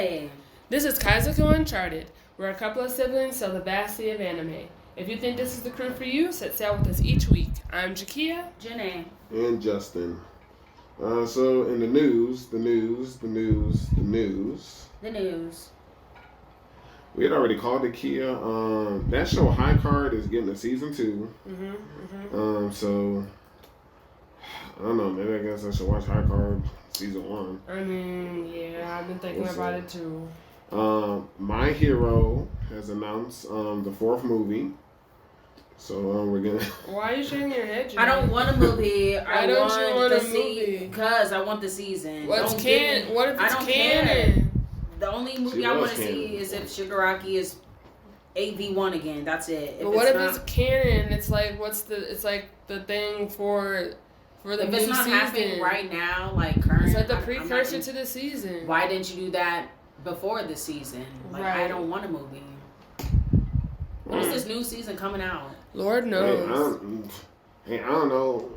Jenae. This is Kaizoku Uncharted, where a couple of siblings tell the vast sea of anime. If you think this is the crew for you, set sail with us each week. I'm Jakia. Jenae. And Justin. So in the news. We had already called it Kia. That show High Card is getting a season 2. So I don't know. Maybe I guess I should watch High Card season 1. I mean, yeah, I've been thinking about it too. My Hero has announced the 4th movie. So we're gonna. Why are you shaking your head, Jenae? I don't want a movie. Why don't you want a movie? Because I want the season. What's canon? What if it's canon? Care. The only movie I want to see is if Shigaraki is 8v1 again. That's it. But what if it's canon? It's like it's like the thing for the if new it's not season. happening right now, like current. It's like the precursor to the season. Why didn't you do that before the season? Like right. I don't want a movie. When is this new season coming out? Lord knows. I don't know.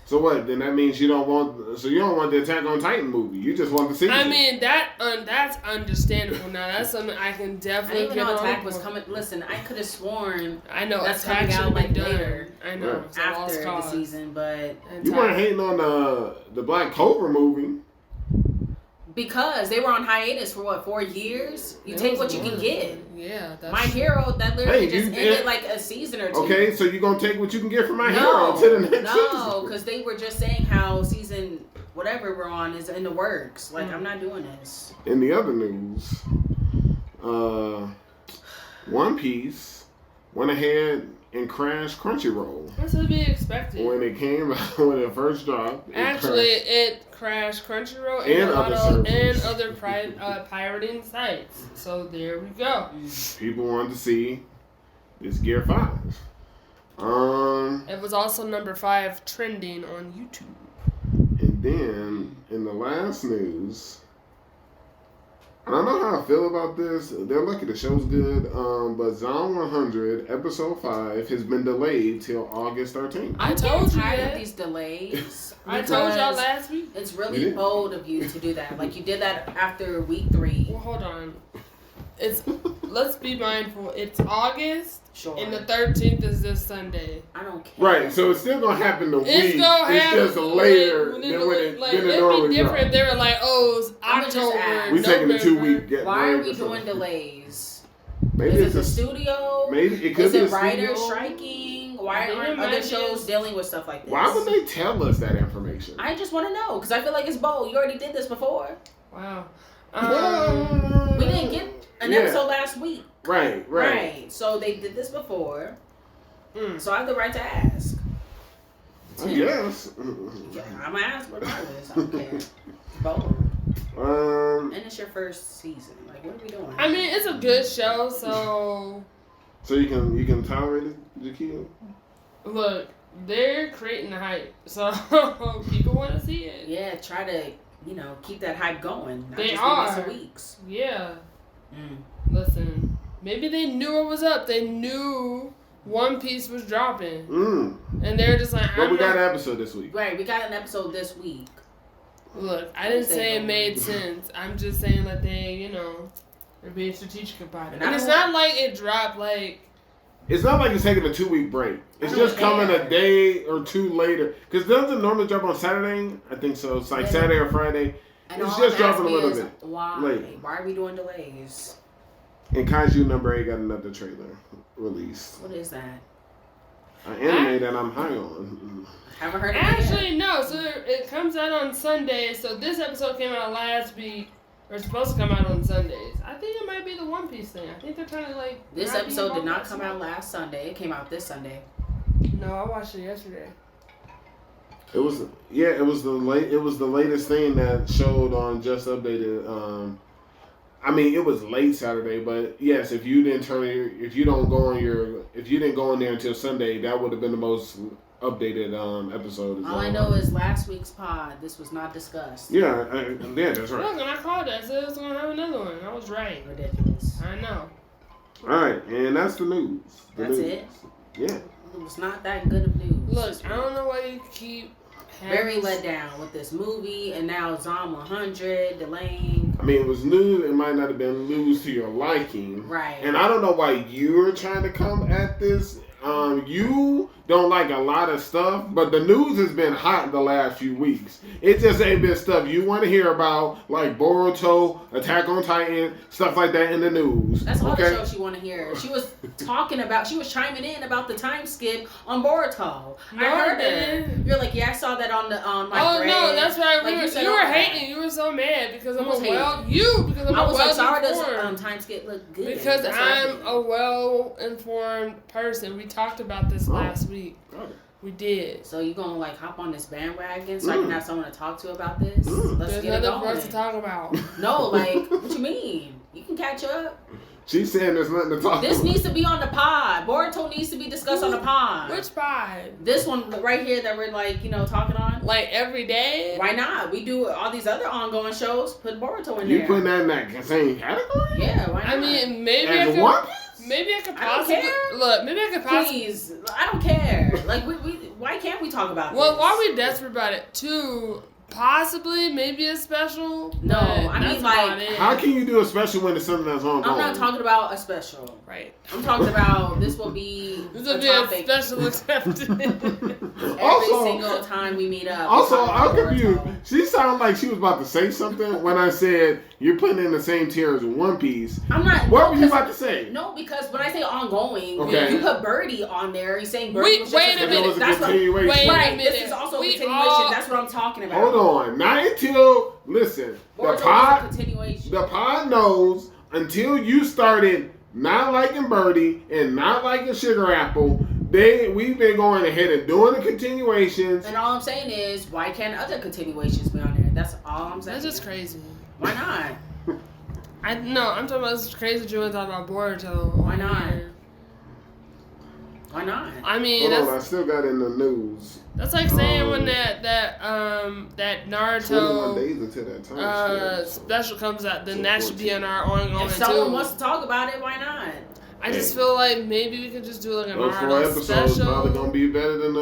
So what? Then that means you don't want. So you don't want the Attack on Titan movie. You just want the season. I mean that's understandable. Now that's something I can definitely. I didn't even know Attack was coming. Listen, I could have sworn. I know that's Attack coming out like later. I know right. After the season, but you weren't hating on the Black Cobra movie. Because they were on hiatus for 4 years? You take what you can get. Yeah, that's My Hero, that literally just ended like a season or 2. Okay, so you're going to take what you can get from My Hero to the next season. No, because they were just saying how season whatever we're on is in the works. Like, I'm not doing this. In the other news, One Piece went ahead and crashed Crunchyroll. That's to be expected. When it came out, when it first dropped. It crashed Crunchyroll and other pirating sites. So there we go. People wanted to see this Gear 5. It was also number 5 trending on YouTube. And then, in the last news, I don't know how I feel about this. They're lucky the show's good. But Zone 100, Episode 5, has been delayed till August 13th. I told you tired of these delays. I told y'all last week. It's really bold of you to do that. Like, you did that after week 3. Well, hold on. Let's be mindful. It's August. Sure. And the 13th is this Sunday. I don't care. Right, so it's still gonna happen the week. It's just than later when it normally it'd be different if they were like, oh, it's October. We taking the 2 week. Why are we doing delays? Maybe is it the studio? Maybe it could is be it writers striking? Why aren't other shows dealing with stuff like this? Why would they tell us that information? I just want to know because I feel like it's bold. You already did this before. Wow. We didn't get an episode last week. Right. So they did this before. So I have the right to ask. I guess. Yeah, I'm gonna ask regardless. I don't care. Bold. And it's your first season. Like, what are we doing? I mean, it's a good show, so. So you can tolerate it, Jakia? Look, they're creating the hype, so people want to see it. Yeah, try to keep that hype going. Not they just are. Some weeks. Yeah. Listen, maybe they knew it was up. They knew One Piece was dropping, and they're just like. But we got an episode this week. Right, we got an episode this week. Look, I didn't say it made sense. I'm just saying that they, they're being strategic about it. And it's not like it dropped like. It's not like it's taking a 2 week break. It's just coming a day or 2 later. Because doesn't it normally drop on Saturday? I think so. It's like Saturday or Friday. And it's just dropping a little bit. Why? Late. Why are we doing delays? And Kaiju number 8 got another trailer released. What is that? An anime that I'm high on. Haven't heard of it. Actually, no. So it comes out on Sunday. So this episode came out last week. Or it's supposed to come out on Sundays. I think it might be the One Piece thing. I think they're trying to This episode did not come out last Sunday. It came out this Sunday. No, I watched it yesterday. It was the latest thing that showed on Just Updated. I mean, it was late Saturday, but yes, if you didn't go in there until Sunday, that would have been the most updated episode. All I know is last week's pod, this was not discussed. Yeah, that's right. Look, and I called it. I said it was going to have another one. I was right. Ridiculous. I know. All right, and that's the news. That's it? Yeah. It was not that good of news. Look, I don't know why you keep very let down with this movie, and now Zom 100 delaying. I mean, it was news. It might not have been news to your liking, right? And I don't know why you're trying to come at this. You don't like a lot of stuff, but the news has been hot the last few weeks. It just ain't been stuff you want to hear about, like Boruto, Attack on Titan, stuff like that in the news. That's all the show she want to hear. She was chiming in about the time skip on Boruto. I heard her. You're like, yeah, I saw that on my thread. No, that's right. Like you were hating. You were so mad because I'm well-informed. Time skip looked good. Because I'm a well-informed person. We talked about this last week. We did. So you gonna like hop on this bandwagon so I can have someone to talk to about this? Let's There's get it nothing going. for us to talk about. No, like what you mean? You can catch up. She's saying there's nothing to talk about. This needs to be on the pod. Boruto needs to be discussed on the pod. Which pod? This one right here that we're like, talking on. Like every day? Why not? We do all these other ongoing shows. Put Boruto in there. You putting that in that same category? Yeah, why not? I mean, maybe I could possibly look. Maybe I could possibly. Please, I don't care. Like, why can't we talk about this? Well, why are we desperate about it? Two, possibly, maybe a special. No, I mean like, how can you do a special when it's something that's ongoing? I'm not talking about a special. Right. I'm talking about this will be a special accepted. Every single time we meet up. Also, I'm confused. She sounded like she was about to say something when I said you're putting in the same tier as One Piece. I'm not. What were you about to say? No, because when I say ongoing, okay. You put Birdie on there. You're saying Birdie was wait a minute. That's a continuation. Right. This is also a continuation. That's what I'm talking about. Hold on. Not until listen. Continuation. The pod knows until you started not liking Birdie and not liking Sugar Apple. We've been going ahead and doing the continuations. And all I'm saying is, why can't other continuations be on there? That's all I'm saying. That's just crazy. Why not? I'm talking about this crazy you want to talk about Boruto. Why not? Why not? I mean, I still got in the news. That's like saying when that Naruto 21 days until that time special comes out, then that should be on our ongoing. If someone wants to talk about it, why not? I just feel like maybe we could just do like a Those 4 Naruto episodes special. probably gonna be better than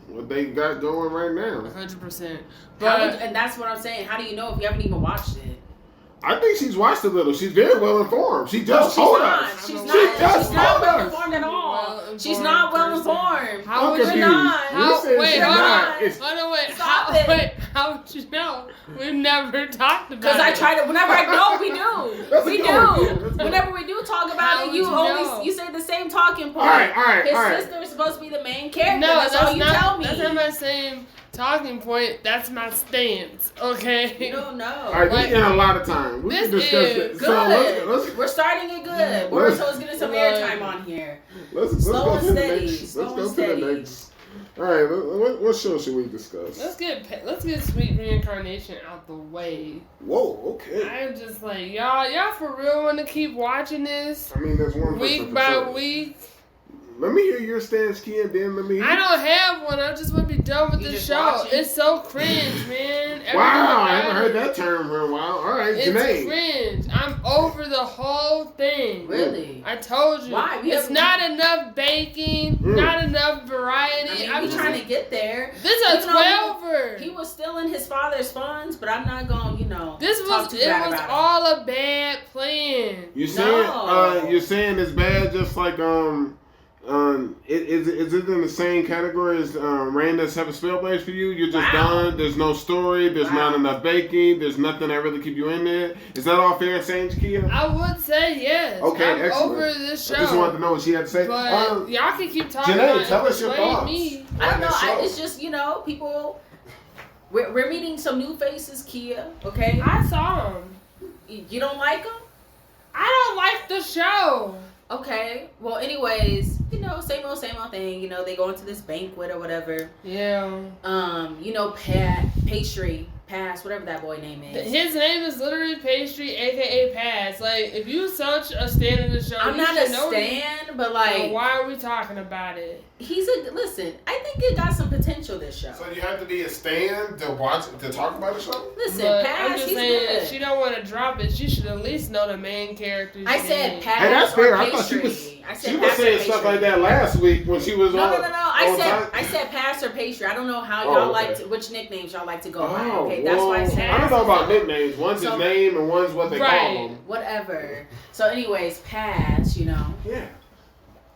what they got going right now. 100%. And that's what I'm saying. How do you know if you haven't even watched it? I think she's watched a little. She's very well informed. She just told us. She's not well informed at all. She's not well informed. How would you not? Wait, how would you know? We've never talked about it. Because I try to. Whenever I know, we do. We do. Whenever we do talk about it, you say the same talking point. All right. His sister is supposed to be the main character. No, that's all you tell me. That's not my same talking point. That's my stance. Okay. You don't know. All right, we spent a lot of time. We can discuss it. Good. So we're starting it good. Boruto's getting some airtime on here. Let's go to the next. All right, what show should we discuss? Let's get Sweet Reincarnation out the way. Whoa, okay. I'm just like y'all for real want to keep watching this? I mean, there's one week by week. Let me hear your stance, Kia, and then let me hear. I don't have one. I just want to be done with this show. It's so cringe, man. Wow, I haven't heard that term for a while. All right, Jenae. It's cringe. I'm over the whole thing. Really? I told you. Why? It's not enough baking, not enough variety. I'm trying to get there. This is a 12er. He was still in his father's funds, but I'm not going, This was all a bad plan. You're saying it's bad, just like is it in the same category as Rain That's Have a Spellblaze for you? You're just done. There's no story. There's not enough baking. There's nothing that really keep you in there. Is that all fair saying, Jakia? I would say yes. Okay, I'm excellent. over this show. I just wanted to know what she had to say. But y'all can keep talking. Jenae, tell us your thoughts. I don't know. It's just people. We're meeting some new faces, Kia. Okay. I saw them. You don't like them? I don't like the show. Okay. Well, anyways, same old thing. They go into this banquet or whatever. Yeah. Pastry. Pass, whatever that boy name is. His name is literally Pastry, aka Pass. Like, if you such a stan in the show, I'm not a stan, but like, why are we talking about it? Listen, I think it got some potential, this show. So you have to be a stan to talk about the show? Listen, But Pass, I'm just he's saying, good. if she don't want to drop it, she should at least know the main character's I name. said Pass. Hey, that's fair. Or I thought she Pastry. was. I said She was Pass or saying stuff Pastry. like that last week when she was No. on. I said Pass or Pastry. I don't know how y'all like which nicknames y'all like to go by. Okay, that's why I said. I don't know about nicknames. One's his name and one's what they call him. Whatever. So, anyways, Pass. Yeah.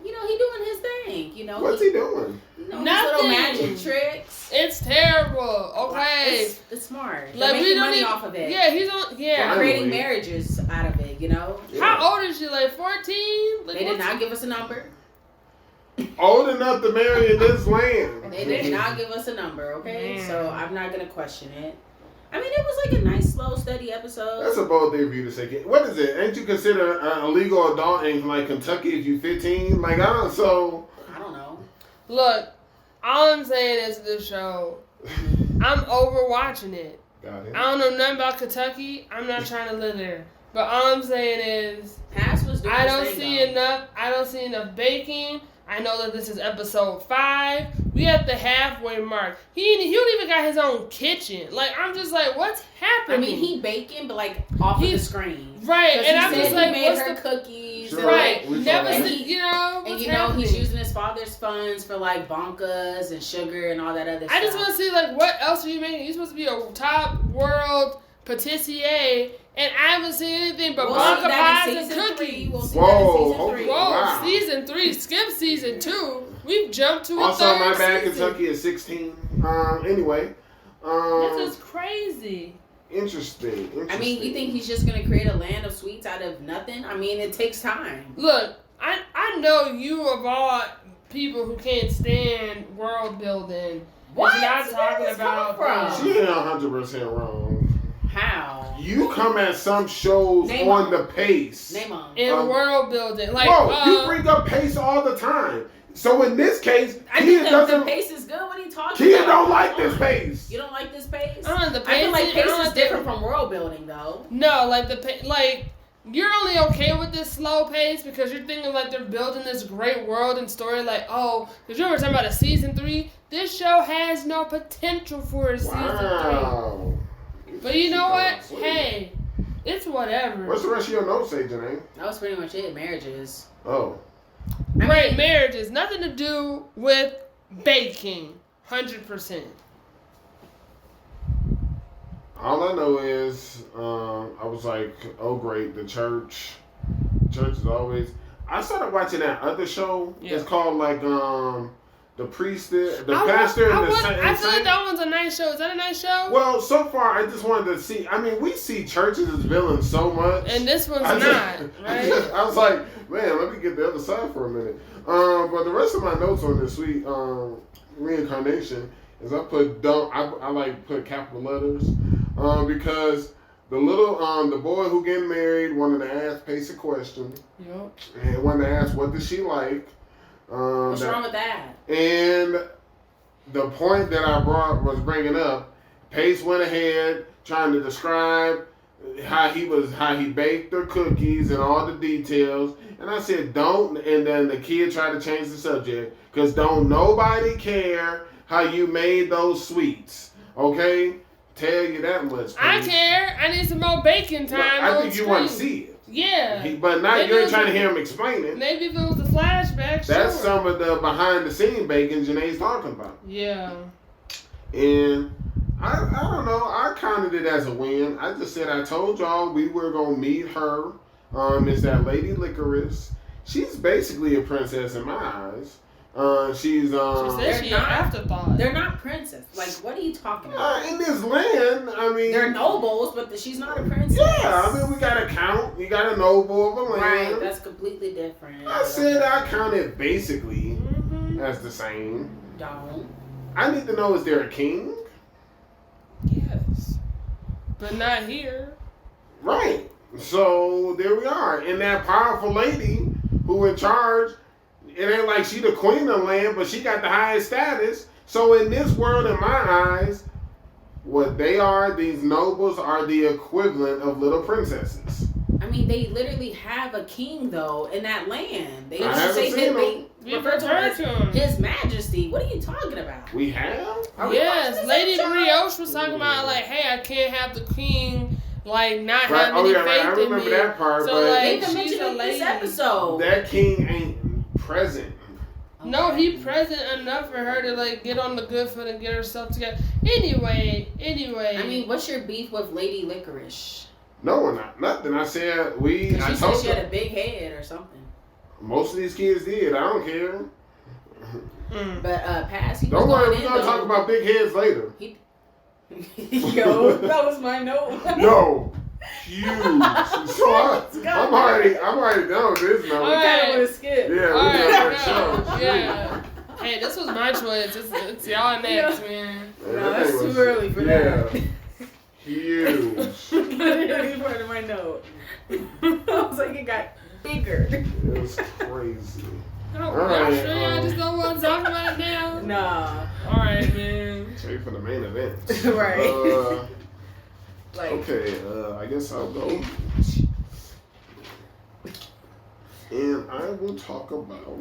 He doing his thing. What's he doing? His little magic tricks. It's terrible. Okay. It's smart. Like, They're making money off of it. Yeah, he's on. Yeah. They're creating marriages out of it. Yeah. How old is she? Like 14? Like, They did not give us a number. Old enough to marry in this land. They did not give us a number, okay? So I'm not going to question it. I mean, it was like a nice, slow, steady episode. That's a bold thing for you to say. What is it? Ain't you considered a legal adult in like Kentucky if you 15? Like, I don't know. Look, all I'm saying is this show, I'm over watching it. Got it. I don't know nothing about Kentucky. I'm not trying to live there. But all I'm saying is, Pass was doing I don't see enough baking. I know that this is episode 5. We at the halfway mark. He don't even got his own kitchen. Like, I'm just like, what's happening? I mean, he baking, but like off of the screen. Right, and I'm just like, he made what's her the cookies. Sure. And, right? We Never, saw that. and he's using his father's funds for like bonkas and sugar and all that other stuff. I just want to see like what else are you making? You're supposed to be a top world patissier, and I haven't seen anything but bonka pies and cookies. We'll see that in season 3. Whoa, Wow. season 3, skip season 2. We've jumped to a Also, third my bad, season. Kentucky is 16. Anyway. This is crazy. Interesting. I mean, you think he's just going to create a land of sweets out of nothing? I mean, it takes time. Look, I know you of all people who can't stand world building. What? You're not Where talking does this come about from? She ain't 100% wrong. How? You come at some shows Name on them. the pace. Name them. in world building. Like, you bring up pace all the time. So in this case, I Kia think doesn't. the pace is good. What are you talking Kia about? don't like this pace. You don't like this pace? the I feel pacing- like pace I is like different from world building, though. No, like like you're only okay with this slow pace because you're thinking like they're building this great world and story. Like, oh, because you were talking about a season 3. This show has no potential for a season 3. Wow. But you know what? Hey, it's whatever. What's the rest of your notes say, Jenae? That was pretty much it. Marriages. Oh. Great marriages, nothing to do with baking. 100%. All I know is, I was like, oh great, the church is always. I started watching that other show. Yeah. It's called like the priest, pastor, and the saint. I feel like that one's a nice show. Is that a nice show? Well, so far I just wanted to see. I mean, we see churches as villains so much, And this one's I not, just- right? I was like, man, let me get the other side for a minute. But the rest of my notes on this Sweet Reincarnation is I put I like put capital letters because the little the boy who getting married wanted to ask Pace a question Yep. and wanted to ask what does she like. What's wrong with that? And the point that I was bringing up, Pace went ahead trying to describe how he baked the cookies and all the details. And I said, don't. And then the kid tried to change the subject because don't nobody care how you made those sweets. Okay? Tell you that much. I Pace. care. I need some more baking time. I on think you screen. want to see it. Yeah. But now Maybe you ain't it was trying to a- hear him explain it. Maybe if it was a flashback, That's sure. some of the behind the scene bacon Jenae's talking about. Yeah. And I don't know. I counted it as a win. I just said I told y'all we were gonna meet her. It's that Lady Licorice. She's basically a princess in my eyes. She said she an not- afterthought. They're not princess. Like, what are you talking about? in this land, I mean, They're nobles, but she's not a princess. yeah. I mean, we got a count. You got a noble of a land. Right, that's completely different. I said I counted basically Mm-hmm. as the same. Don't. I need to know: is there a king? Yes. But not here. Right. So there we are. And that powerful lady who in charge, it ain't like she the queen of the land, but she got the highest status. So in this world, in my eyes, what they are, these nobles are the equivalent of little princesses. I mean, they literally have a king though in that land. They I haven't seen him. They refer to him as His Majesty. What are you talking about? We have? Yes, Lady Brioche was talking about like, hey, I can't have the king like not have any faith I in remember me. that part. So but like, they mentioned it in this episode. That king ain't present. Okay. No, he present enough for her to like get on the good foot and get herself together. Anyway. I mean, what's your beef with Lady Licorice? No, we're not. Nothing. I said She said she had a big head or something. Most of these kids did. I don't care. But Pastry. Don't worry, we're gonna talk about big heads later. Yo, that was my note. Yo, huge. So I'm already done with this note. We kind of want to skip. Yeah, All we right, got yeah. Hey, this was my choice. It's y'all next, man. No, that's too early for that. Huge. Literally part of my note. I was like, it got bigger. It was crazy. Oh, Alright, y'all sure y'all just don't want to talk about it now? Nah. Alright, man. Ready for the main event. Right. Okay, I guess I'll go. And I will talk about.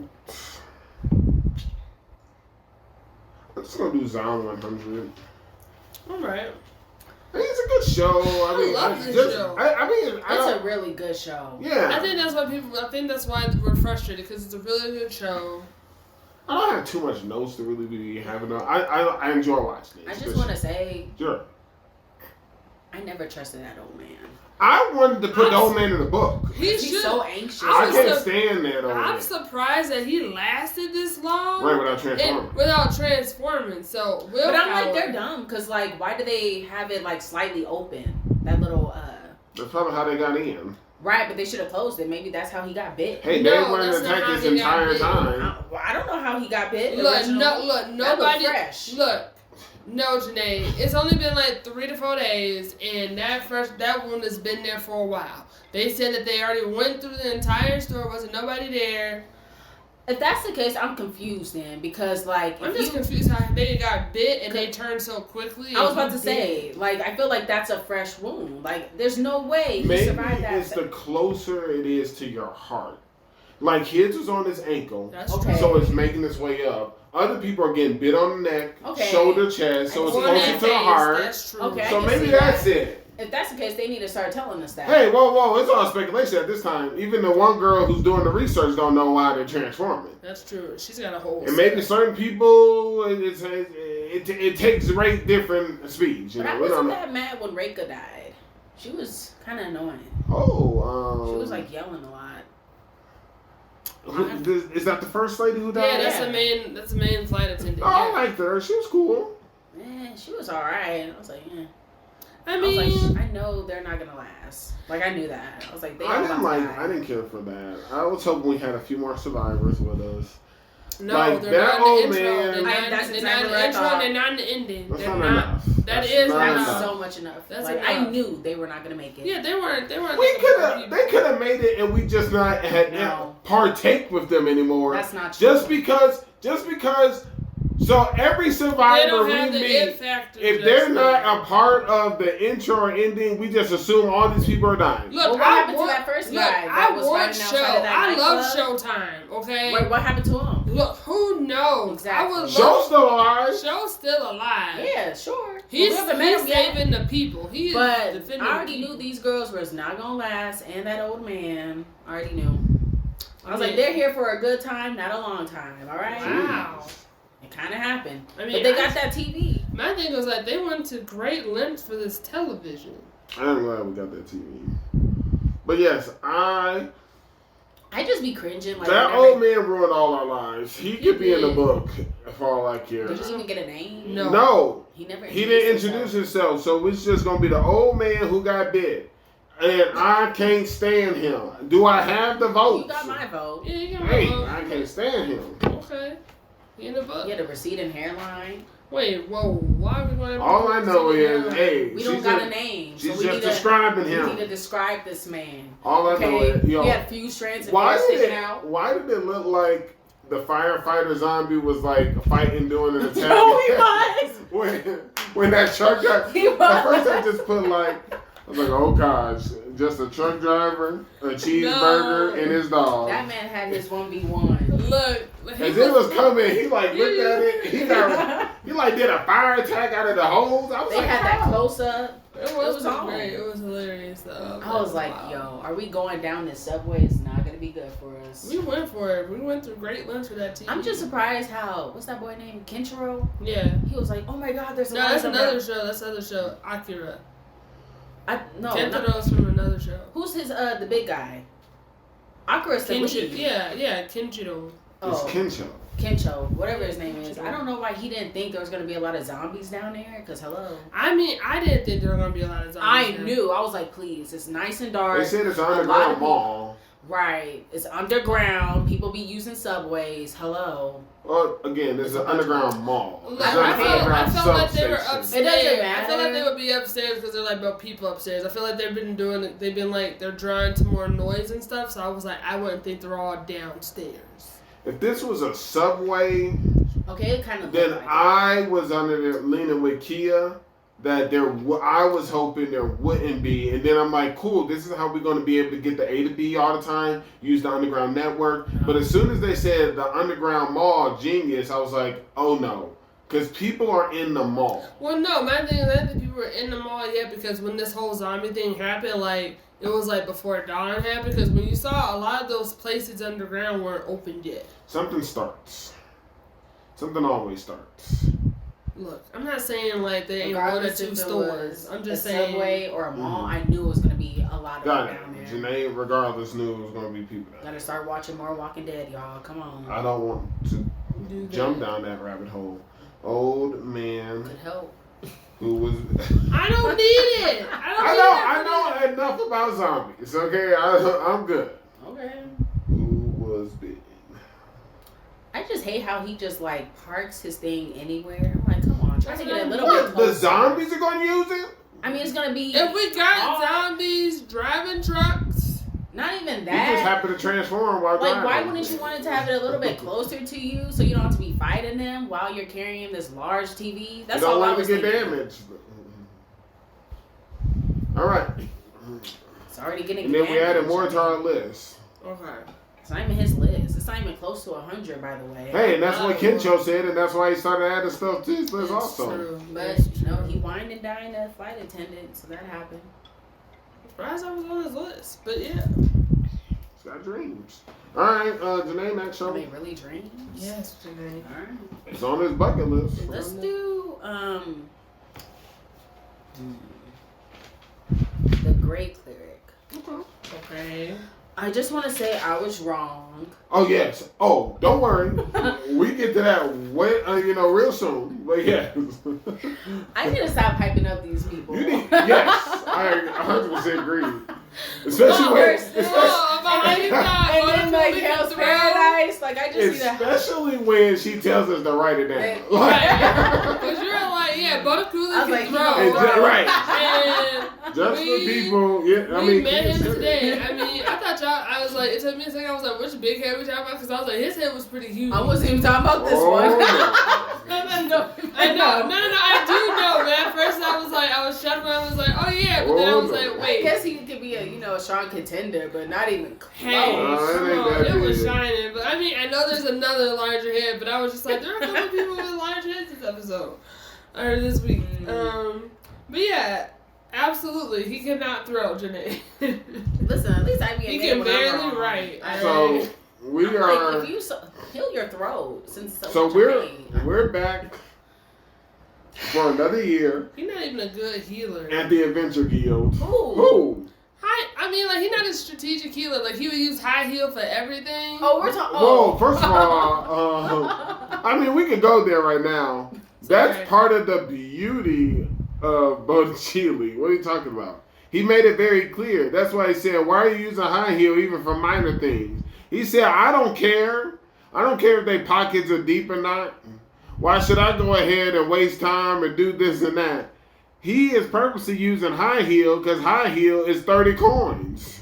I'm just gonna do Zion 100. Alright. I mean, it's a good show. I love this show. It's a really good show. Yeah. I think that's why we're frustrated, because it's a really good show. I don't have too much notes to really be having on. I enjoy watching it. I just want to say, sure. I never trusted that old man. I wanted to put the old man in the book. He's so anxious. I can't stand that old man. I'm surprised that he lasted this long. Right, without transforming. So, but I'm like, they're dumb, because, like, why do they have it, like, slightly open? That little, That's probably how they got in. Right, but they should have closed it. Maybe that's how he got bit. Hey, they weren't attacked this entire time. I don't know how he got bit. Look, nobody. No, Jenae, it's only been like 3 to 4 days, and that one has been there for a while. They said that they already went through the entire store, wasn't nobody there. If that's the case, I'm confused then, because like I'm just confused how they got bit and they turned so quickly. I was about to say, like, I feel like that's a fresh wound. Like, there's no way he survived that. Maybe it's the closer it is to your heart. Like, his was on his ankle, so it's making its way up. Other people are getting bit on the neck, shoulder, chest, so it's closer to the heart. That's true. Okay, so maybe that's it. If that's the case, they need to start telling us that. Hey, whoa, it's all speculation at this time. Even the one girl who's doing the research don't know why they're transforming. That's true. She's got a whole. And maybe certain people, it takes different speeds. But I wasn't that mad when Reika died. She was kind of annoying. She was like yelling a lot. Is that the first lady who died? Yeah, that's the main flight attendant. Oh, I liked her. She was cool. Man, she was alright. I was like, I mean, I know they're not gonna last. Like, I knew that. I was like, I didn't care for that. I was hoping we had a few more survivors with us. No, like, they're that not old in the intro. man. They're not in the intro. They're not in the ending. That's not enough. That's so much enough. That's like, enough. I knew they were not gonna make it. Yeah, they weren't. They could have made it, and we just not partake with them anymore. That's not true. Just because. So every survivor we meet, if they're not a part of the intro or ending, we just assume all these people are dying. Look, what happened to that first guy that was fighting outside of that nightclub? I love Showtime, okay? Wait, what happened to him? Look, who knows? Exactly. Show's still alive. Show's still alive. Yeah, sure. He's saving the people. But I already knew these girls was not going to last, and that old man, I already knew. I was like, they're here for a good time, not a long time, all right? Wow. It kind of happened. I mean, but they got that TV. My thing was like, they went to great lengths for this television. I'm glad we got that TV. But yes, I just be cringing. Like, that old man ruined all our lives. He could be in the book, for all I care. Did he even get a name? No. He never. He didn't introduce himself, so it's just gonna be the old man who got bit. And I can't stand him. Do I have the vote? You got my vote. Yeah, you got my vote. I can't stand him. Okay. He in the book. He had a receding hairline. Wait, whoa. Why are we going to... All I know is, we don't got a name. She's just describing him. We need to describe this man. All I know is, he had a few strands of hair sticking out. Why did it look like the firefighter zombie was like fighting, doing an attack. No, he was. when that truck got. He was. At first, I just put like, I was like, oh gosh, just a truck driver, a cheeseburger, and his dog. That man had his 1v1. Look, as it was coming, he like looked at it. He like did a fire attack out of the hose. I was They like, had that close up. It was on. great. It was hilarious though. I was like, wow. yo, are we going down this subway? It's not gonna be good for us. We went for it. We went through great lunch with that team. I'm just surprised how, what's that boy named? Kenshiro? Yeah. He was like, oh my god, there's a No, lot that's of another show. That's another show. Akira. Kenshiro. from another show. Who's his the big guy? Akira's the lead. Yeah, Kenshiro. it's Oh, Kensho. whatever his name is. I don't know why he didn't think there was gonna be a lot of zombies down there. Cause hello. I mean, I didn't think there were gonna be a lot of zombies. I there. knew. I was like, please, it's nice and dark. They said it's an A lot of underground people- mall. Right. It's underground. People be using subways. Hello. Well, again, it's an underground mall. Like, It's not an I underground felt like they were substation. upstairs. It doesn't I feel like matter. they would be upstairs because they're like about people upstairs. I feel like they've been like they're drawing to more noise and stuff. So I was like, I wouldn't think they're all downstairs. If this was a subway, Okay, it kind of then looked like I was under there leaning with Kia that I was hoping there wouldn't be, and then I'm like, cool, this is how we're going to be able to get the A to B all the time, use the underground network. But as soon as they said the underground mall, genius, I was like, oh no, because people are in the mall. Well, no, my thing is I don't think people were in the mall yet because when this whole zombie thing happened, like it was like before dawn happened. Because when you saw a lot of those places underground weren't open yet. Something starts. Something always starts. Look, I'm not saying like they ain't go to regardless two if it stores. was I'm just a saying. subway or a mall. Mhm. I knew it was gonna be a lot of Got them it. down there. Jenae, regardless, knew it was going to be people down Gotta start watching more Walking Dead, y'all. Come on. I don't want to Do that. jump down that rabbit hole. Old man Could help. who was. I don't need it. I know enough about zombies. Okay, I'm good. Okay. Who was bitten? I just hate how he just like parks his thing anywhere. I'm like, come on, try to get a little bit What? closer. The zombies are going to use it? I mean, it's gonna be. If we got all- zombies driving trucks, Not even You just that. happen to transform while Like, driving. why wouldn't you want it to have it a little bit closer to you so you don't have to be fighting them while you're carrying this large TV? That's you don't all I want was to get thinking. damaged. All right. It's already getting And then we added damaged. more to our list. okay. It's not even his list. It's not even close to 100, by the way. Hey, and that's what Oh. Kencho said, and that's why he started adding stuff to his list It's also. true. But, It's you know, true. he whined and dined a flight attendant, so that happened. Surprised I was on his list, but yeah. He's got dreams. All right, Jenae, next Are show. they really dreams? Yes, Jenae. Alright. It's on his bucket list. Let's do, The Great Cleric. Okay. I just want to say I was wrong. Oh yes. Oh, don't worry. We get to that real soon. But yes. I need to stop hyping up these people. You need, yes, I 100% agree. Especially when, And then like Hell's Paradise, like I just need to. especially when she tells us to write it down. Right. Because you're like, yeah, Botacouri I was can like, throw. he gonna throw. Right. And Just for We- people, yeah. I we mean, met him serious. today. I mean, I thought y'all, I was like, it took me a second. I was like, which big head we talking about? Because I was like, his head was pretty huge. I wasn't even talking about this Oh, one. No. I know. No, I do know. But at first I was shuddering. I was like, oh yeah. But then I was like, I wait. guess he could be a strong contender, but not even close. Hey, Oh, come it ain't on, that it was big. shining. But I mean, I know there's another larger head, but I was just like, there are a couple people with large heads this episode or this week. But yeah, absolutely, he cannot throw, Jenae. Listen, at least I be He admit can when I'm barely wrong. write. So we I'm are. like, if you heal your throat, since So we're back for another year He's not even a good healer. at the Adventure Guild. Who? Who? I mean, like, he's not a strategic healer. Like, he would use high heal for everything. Oh, we're talking. Whoa, first of all, I mean, we could go there right now. That's Sorry. part of the beauty of Botacouri. What are you talking about? He made it very clear. That's why he said, why are you using high heel even for minor things? He said, I don't care. I don't care if their pockets are deep or not. Why should I go ahead and waste time and do this and that? He is purposely using high heel because high heel is 30 coins.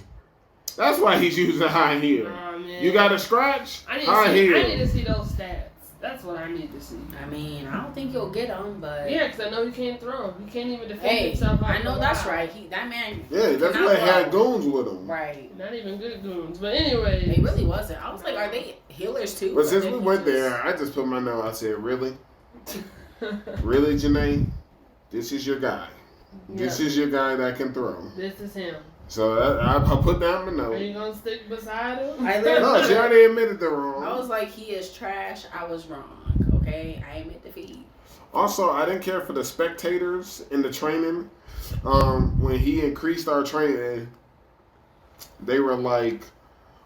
That's That's why he's using high heel. Nah, man. You got a scratch? I need to see those stats. That's what I need to see. I mean, I don't think he'll get them, but yeah, because I know he can't throw. He can't even defend himself. I know that's right. That man. Yeah, that's why he had goons with him. Right. Not even good goons, but anyway. They really wasn't. I was like, are they healers too? But since we went there, I just put my note. I said, really, really, Jenae, this is your guy. This is your guy that can throw. This is him. So I put down my note. Are you gonna stick beside him? No, she already admitted they're wrong. I was like, he is trash. I was wrong. Okay, I admit defeat. Also, I didn't care for the spectators in the training. When he increased our training, they were like,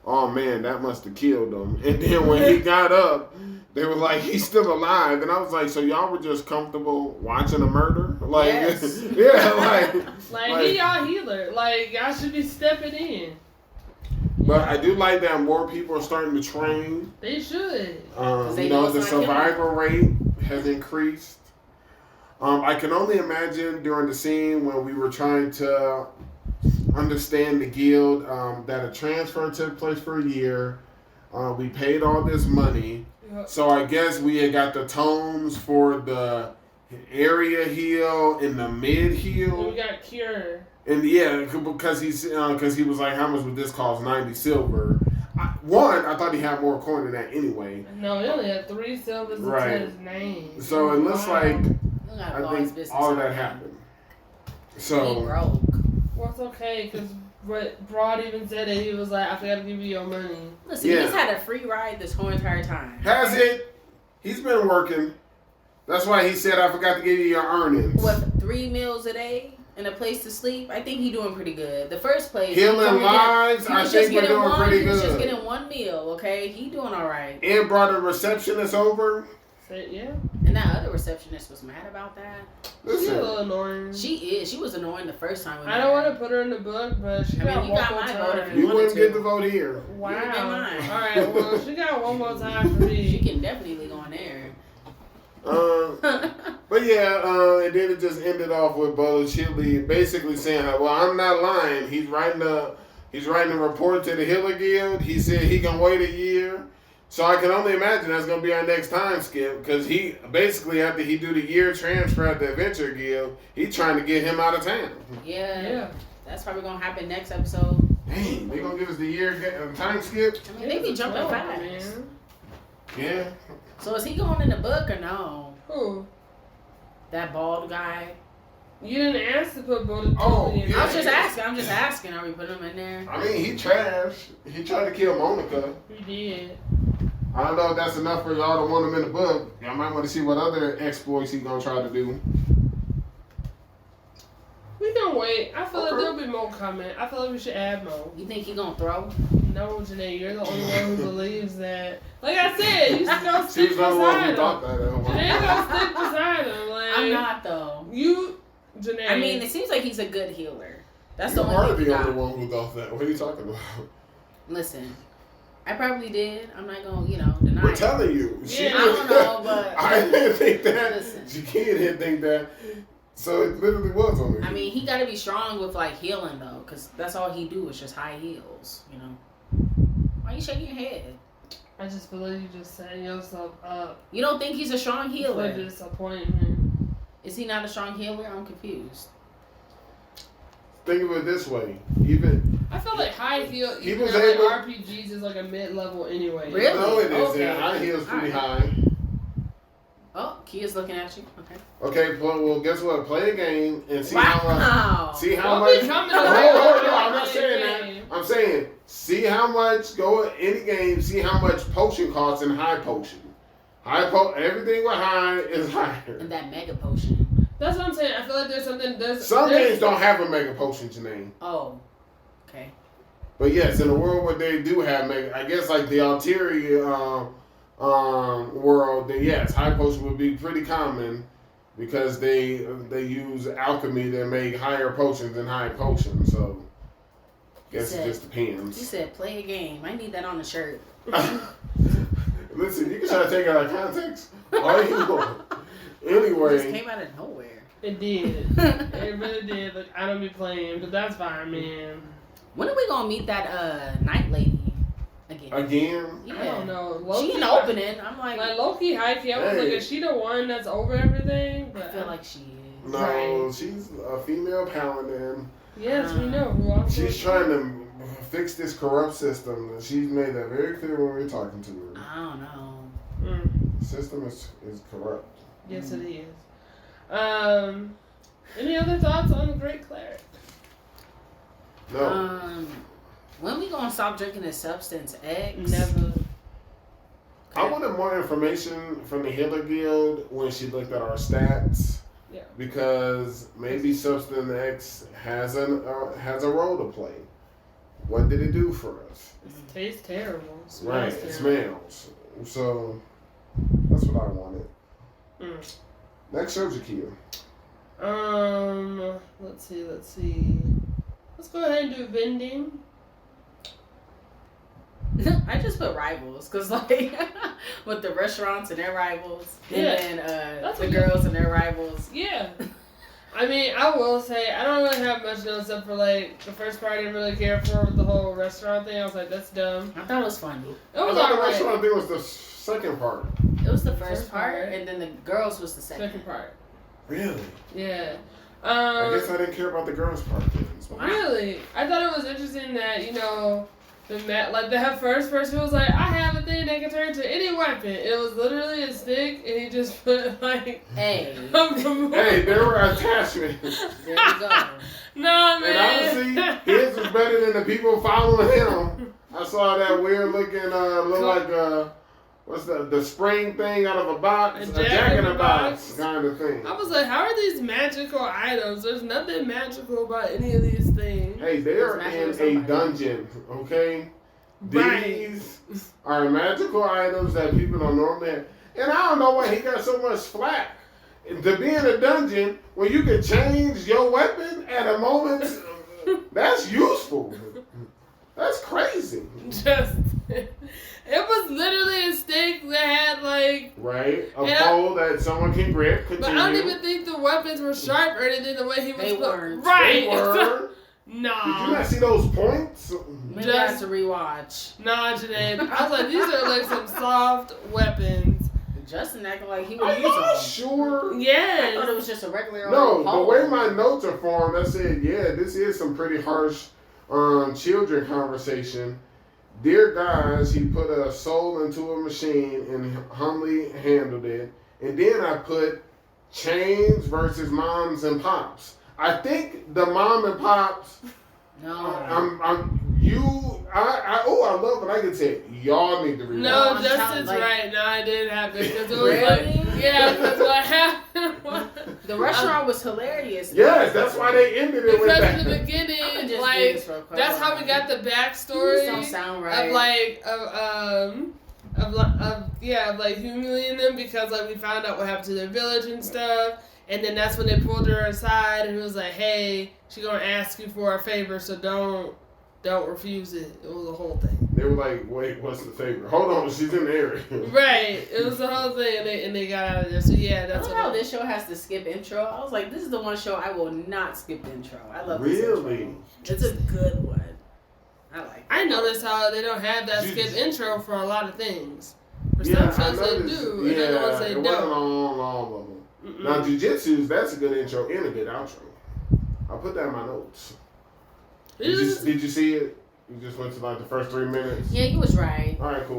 "Oh man, that must have killed him." And then when he got up, they were like, "He's still alive." And I was like, "So y'all were just comfortable watching a murder?" Like, yes. yeah, like he y'all healer. Like y'all should be stepping in. But I do like that more people are starting to train. They should. The survival rate has increased. I can only imagine during the scene when we were trying to understand the guild that a transfer took place for a year. We paid all this money. Yep. So I guess we had got the tomes for the area heal and the mid heal. And we got cure. And yeah, because he was like, how much would this cost? 90 silver. I thought he had more coin than that anyway. No, he only had 3 silvers to his name. So it looks like I think all of that happened. So he broke. Well, it's okay because what Broad even said that he was like, I forgot to give you your money. Listen, he's had a free ride this whole entire time. Has it? He's been working. That's why he said, I forgot to give you your earnings. What, 3 meals a day? And a place to sleep, I think he's doing pretty good. The first place, healing lives, I think we're doing pretty good. He's just getting 1 meal, okay? He doing all right. And brought a receptionist over. Yeah. And that other receptionist was mad about that. She's a little annoying. She is. She was annoying the first time. I don't want to put her in the book, but she got one more time. You wouldn't get the vote here. Wow. All right. Well, she got one more time for me. She can definitely go on there. But yeah, and then it just ended off with Botacouri basically saying, "Well, I'm not lying. He's writing a report to the Healer Guild. He said he can wait a year, so I can only imagine that's gonna be our next time skip because he basically after he do the year transfer at the Adventure Guild, he's trying to get him out of town. Yeah. That's probably gonna happen next episode. Dang, they gonna give us the year time skip? I mean, they be jumping fast. Man. Yeah. So is he going in the book or no? Who? That bald guy. You didn't ask to put Botacouri in. I was just asking. I'm just asking. Are we putting him in there? I mean, he trash. He tried to kill Monica. He did. I don't know if that's enough for y'all to want him in the book. Y'all might want to see what other exploits he gonna try to do. We can wait. I feel like there'll be more coming. I feel like we should add more. You think he gonna throw? No, Jenae, you're the only one who believes that. Like I said, you should go stick beside him. Jenae go stick beside him. Like, I'm not though. Jenae. I mean, it seems like he's a good healer. That's the only only one who thought that. What are you talking about? Listen, I probably did. I'm not gonna, deny. We're telling you. Yeah, I don't know, but I didn't think that. Listen. Jakia didn't think that. So it literally was on me. I mean, he got to be strong with like healing though, because that's all he do is just high heels. Why you shaking your head? I just feel like you just setting yourself up. You don't think he's a strong healer? For disappointment. Is he not a strong healer? I'm confused. Think of it this way. I feel like high heel, even was like able, RPGs is like a mid-level anyway. Really? No, it isn't. Okay. High heel's pretty right. high. Oh, Kia's looking at you. Okay. Okay, well, guess what? Play a game and see wow. how much. See how Don't much. be coming I'm not saying that. I'm saying see how much. Go any game. See how much potion costs in high potion. Everything with high is higher. And that mega potion. That's what I'm saying. I feel like there's something. Some games don't have a mega potion, Jenae. Oh. Okay. But yes, in a world where they do have mega, I guess like the Altieri world, then yes, high potion would be pretty common because they use alchemy to make higher potions than high potions. So I guess it just depends. He said, "Play a game." I need that on the shirt. Listen, you can try to take it out of context all you want. Anyway, It just came out of nowhere. It did. It really did. Like I don't be playing, but that's fine, man. When are we gonna meet that night lady again? Again? I don't know. She in the opening. I'm like low-key, high-key. I was like, is she the one that's over everything? But I feel like she is. No, Right. she's a female paladin. Yes, we know who also. She's trying to fix this corrupt system. And she's made that very clear when we were talking to her. I don't know. Mm. The system is corrupt. Yes, it is. Any other thoughts on the Great Cleric? No. When we gonna stop drinking this substance X? Never. I wanted more information from the Healer Guild when she looked at our stats. Yeah. Because maybe Substance X has a role to play. What did it do for us? It tastes terrible. Right, Smells it terrible. smells. So that's what I wanted. Mm. Next show, Jakia. Let's see. Let's go ahead and do vending. I just put rivals because like with the restaurants and their rivals, Yeah. and then That's the what girls and their rivals. Yeah. I mean, I will say, I don't really have much notes except for like the first part I didn't really care for with the whole restaurant thing. I was like, that's dumb. I thought it was funny. It was I thought the alright. restaurant thing was the second part. It was the first First part, part. and then the girls was the Second part. Really? Yeah. I guess I didn't care about the girls part then. Really? I thought it was interesting that, you know, the first person was like, I have a thing that can turn into any weapon. It was literally a stick, and he just put, like... Hey. Hey, there were attachments. There you go. No, man. And honestly, his was better than the people following him. I saw that weird looking, look like, what's the spring thing out of a box? A A jack in a box kind of thing. I was like, how are these magical items? There's nothing magical about any of these things. Hey, they're It's in magical a dungeon, okay? Right. These are magical items that people don't normally have. And I don't know why he got so much flack. To be in a dungeon where you can change your weapon at a moment, that's useful. That's crazy. It was literally a stick that had like... Right? A pole that someone can grip. Continue. But I don't even think the weapons were sharp or anything the way he was... They weren't. Right. They were. Nah. Did you not see those points? Maybe I have to rewatch. Nah, Jenae. I was like, these are like some soft weapons. Justin acting like he Are would you use them. sure? I Yes. thought it was just a regular No, old the pole. way my notes are formed, I said, yeah, this is some pretty harsh children conversation. Dear guys, he put a soul into a machine and humbly handled it. And then I put chains versus moms and pops. I think the mom and pops. No. I love when I can say y'all need to read. No, I'm Justin's like- right. No, I didn't happen because it was Really? like, yeah, because what happened. The restaurant was hilarious. Yes, that's why they ended it with Because in the that. I'ma beginning, just do like this real quick. that's how we got the backstory Don't sound right. of like humiliating them because like we found out what happened to their village and stuff, and then that's when they pulled her aside and he was like, hey, she gonna ask you for a favor, so don't refuse it. It was a whole thing. They were like, wait, what's the favor? Hold on, she's in the area. Right, it was the whole thing, and they got out of there. So yeah, I that's love what. how this show has to skip intro. I was like, this is the one show I will not skip the intro. I love Really? this intro. It's a good one. I like it. I noticed how they don't have that Jesus. skip intro for a lot of things. For Yeah, some I shows they noticed. do, and other ones they it wasn't don't. on all of them. Mm-mm. Now, jujitsu's, that's a good intro and a good outro. I'll put that in my notes. Did you see it? You just went to like the first 3 minutes? Yeah, you was right. All right, cool.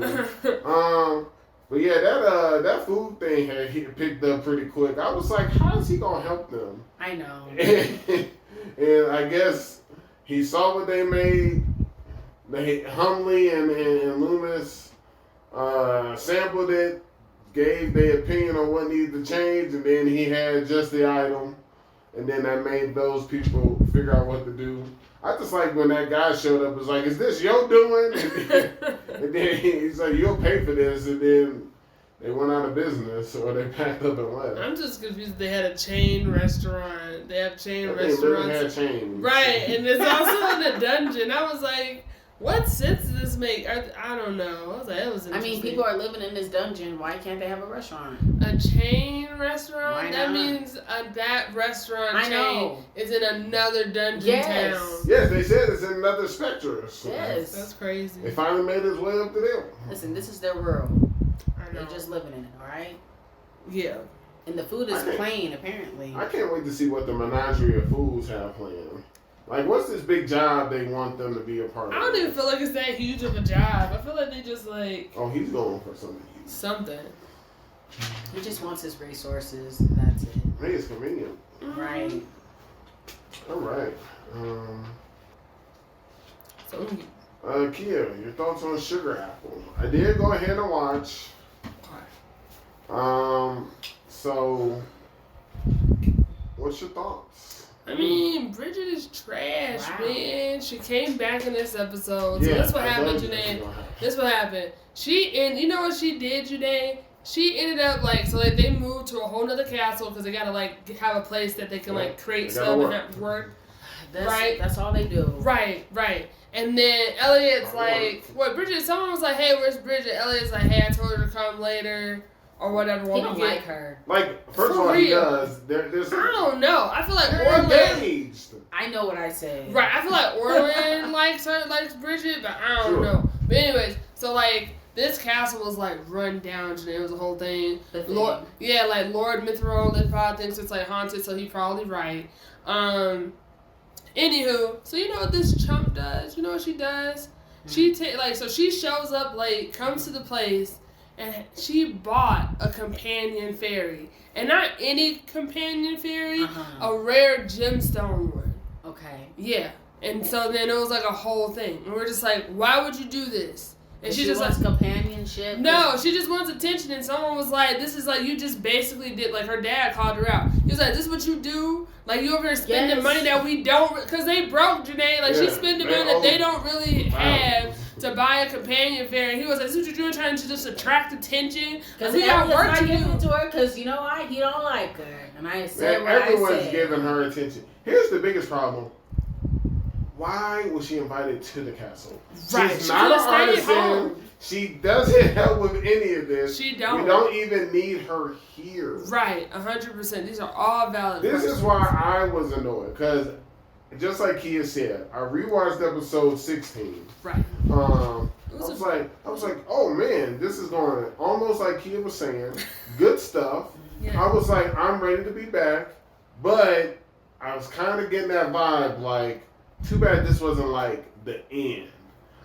But yeah, that food thing had picked up pretty quick. I was like, how is he gonna help them? I know. And I guess he saw what they made. They Humley and Loomis sampled it, gave their opinion on what needed to change, and then he had just the item, and then that made those people figure out what to do. I just like when that guy showed up, was like, is this your doing? And then he's like, you'll pay for this, and then they went out of business, or they packed up and left. I'm just confused. They had a chain restaurant. They have chain They literally restaurants. had chains. Right, and it's also in the dungeon. I was like, what sense does this make? I don't know. I was like, it was interesting. I mean, people are living in this dungeon. Why can't they have a restaurant? A chain restaurant? Why That not? means that restaurant chain is in another dungeon Yes. town. Yes, they said it's in another spectrum. So Yes. That's crazy. They finally made its way up to them. Listen, this is their world. I know. They're just living in it, all right? Yeah. And the food is plain, apparently. I can't wait to see what the menagerie of foods have planned. Like, what's this big job they want them to be a part of? I don't even feel like it's that huge of a job. I feel like they just like... Oh, he's going for something. Something. He just wants his resources. That's it. Hey, it's convenient. Right. All right. So, Kia, your thoughts on Sugar Apple? I did go ahead and watch. So, what's your thoughts? I mean, Bridget is trash, Wow. man. She came back in this episode. So Yeah, that's what I happened, told you Jenae. that's what happened. That's what happened. And you know what she did, Jenae? She ended up they moved to a whole nother castle because they gotta have a place that they can create stuff and have work. That's all they do. Right. And then Elliot's what, Bridget, someone was like, hey, where's Bridget? Elliot's like, hey, I told her to come later or whatever. He don't like her. Like, first For of all, he real. does. There's I don't know. I feel like they're Orlin... engaged. I know what I said. Right, I feel like Orlin likes Bridget, but I don't know. But anyways, so this castle was run down, and it was a whole thing. Lord Mithril Litpod thinks it's haunted, so he's probably right. Anywho, so you know what this chump does? You know what she does? She she shows up comes to the place, and she bought a companion fairy, and not any companion fairy, a rare gemstone one. Okay. Yeah. And so then it was a whole thing. And we're just why would you do this? And she just wants companionship. No, she just wants attention. And someone was like, this is you just basically did, her dad called her out. He was like, this is what you do? You over there spending money that we don't, because they broke, Jenae. She's spending money that they don't really have to buy a companion fairy. And he was like, this is what you're doing, trying to just attract attention? Because we got work to do. Giving it to her because, you know why? He don't like her. And I said what everyone's I said. giving her attention. Here's the biggest problem. Why was she invited to the castle? Right. She's not an artisan. She doesn't help with any of this. She don't. We don't even need her here. Right, 100%. These are all valid This questions. is why I was annoyed, because just like Kia said, I rewatched episode 16. Right. I was like, oh man, this is going almost like Kia was saying, good stuff. Yeah. I was like, I'm ready to be back, but I was kind of getting that vibe, too bad this wasn't the end.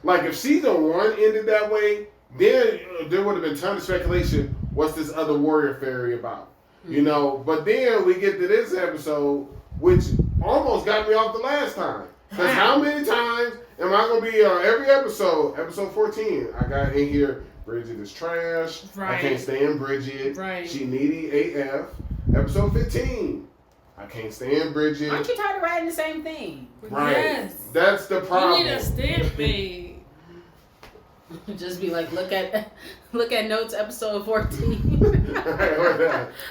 If season 1 ended that way, then there would have been tons of speculation. What's this other warrior fairy about? Mm-hmm. But then we get to this episode, which almost got me off the last time. Because how many times am I going to be on every episode? Episode 14, I got in here, Bridget is trash. Right. I can't stand Bridget. Right. She needy AF. Episode 15. I can't stand Bridget. Aren't you tired of writing the same thing? Right. Yes. That's the problem. You need a stamp babe. Just be look at notes episode 14.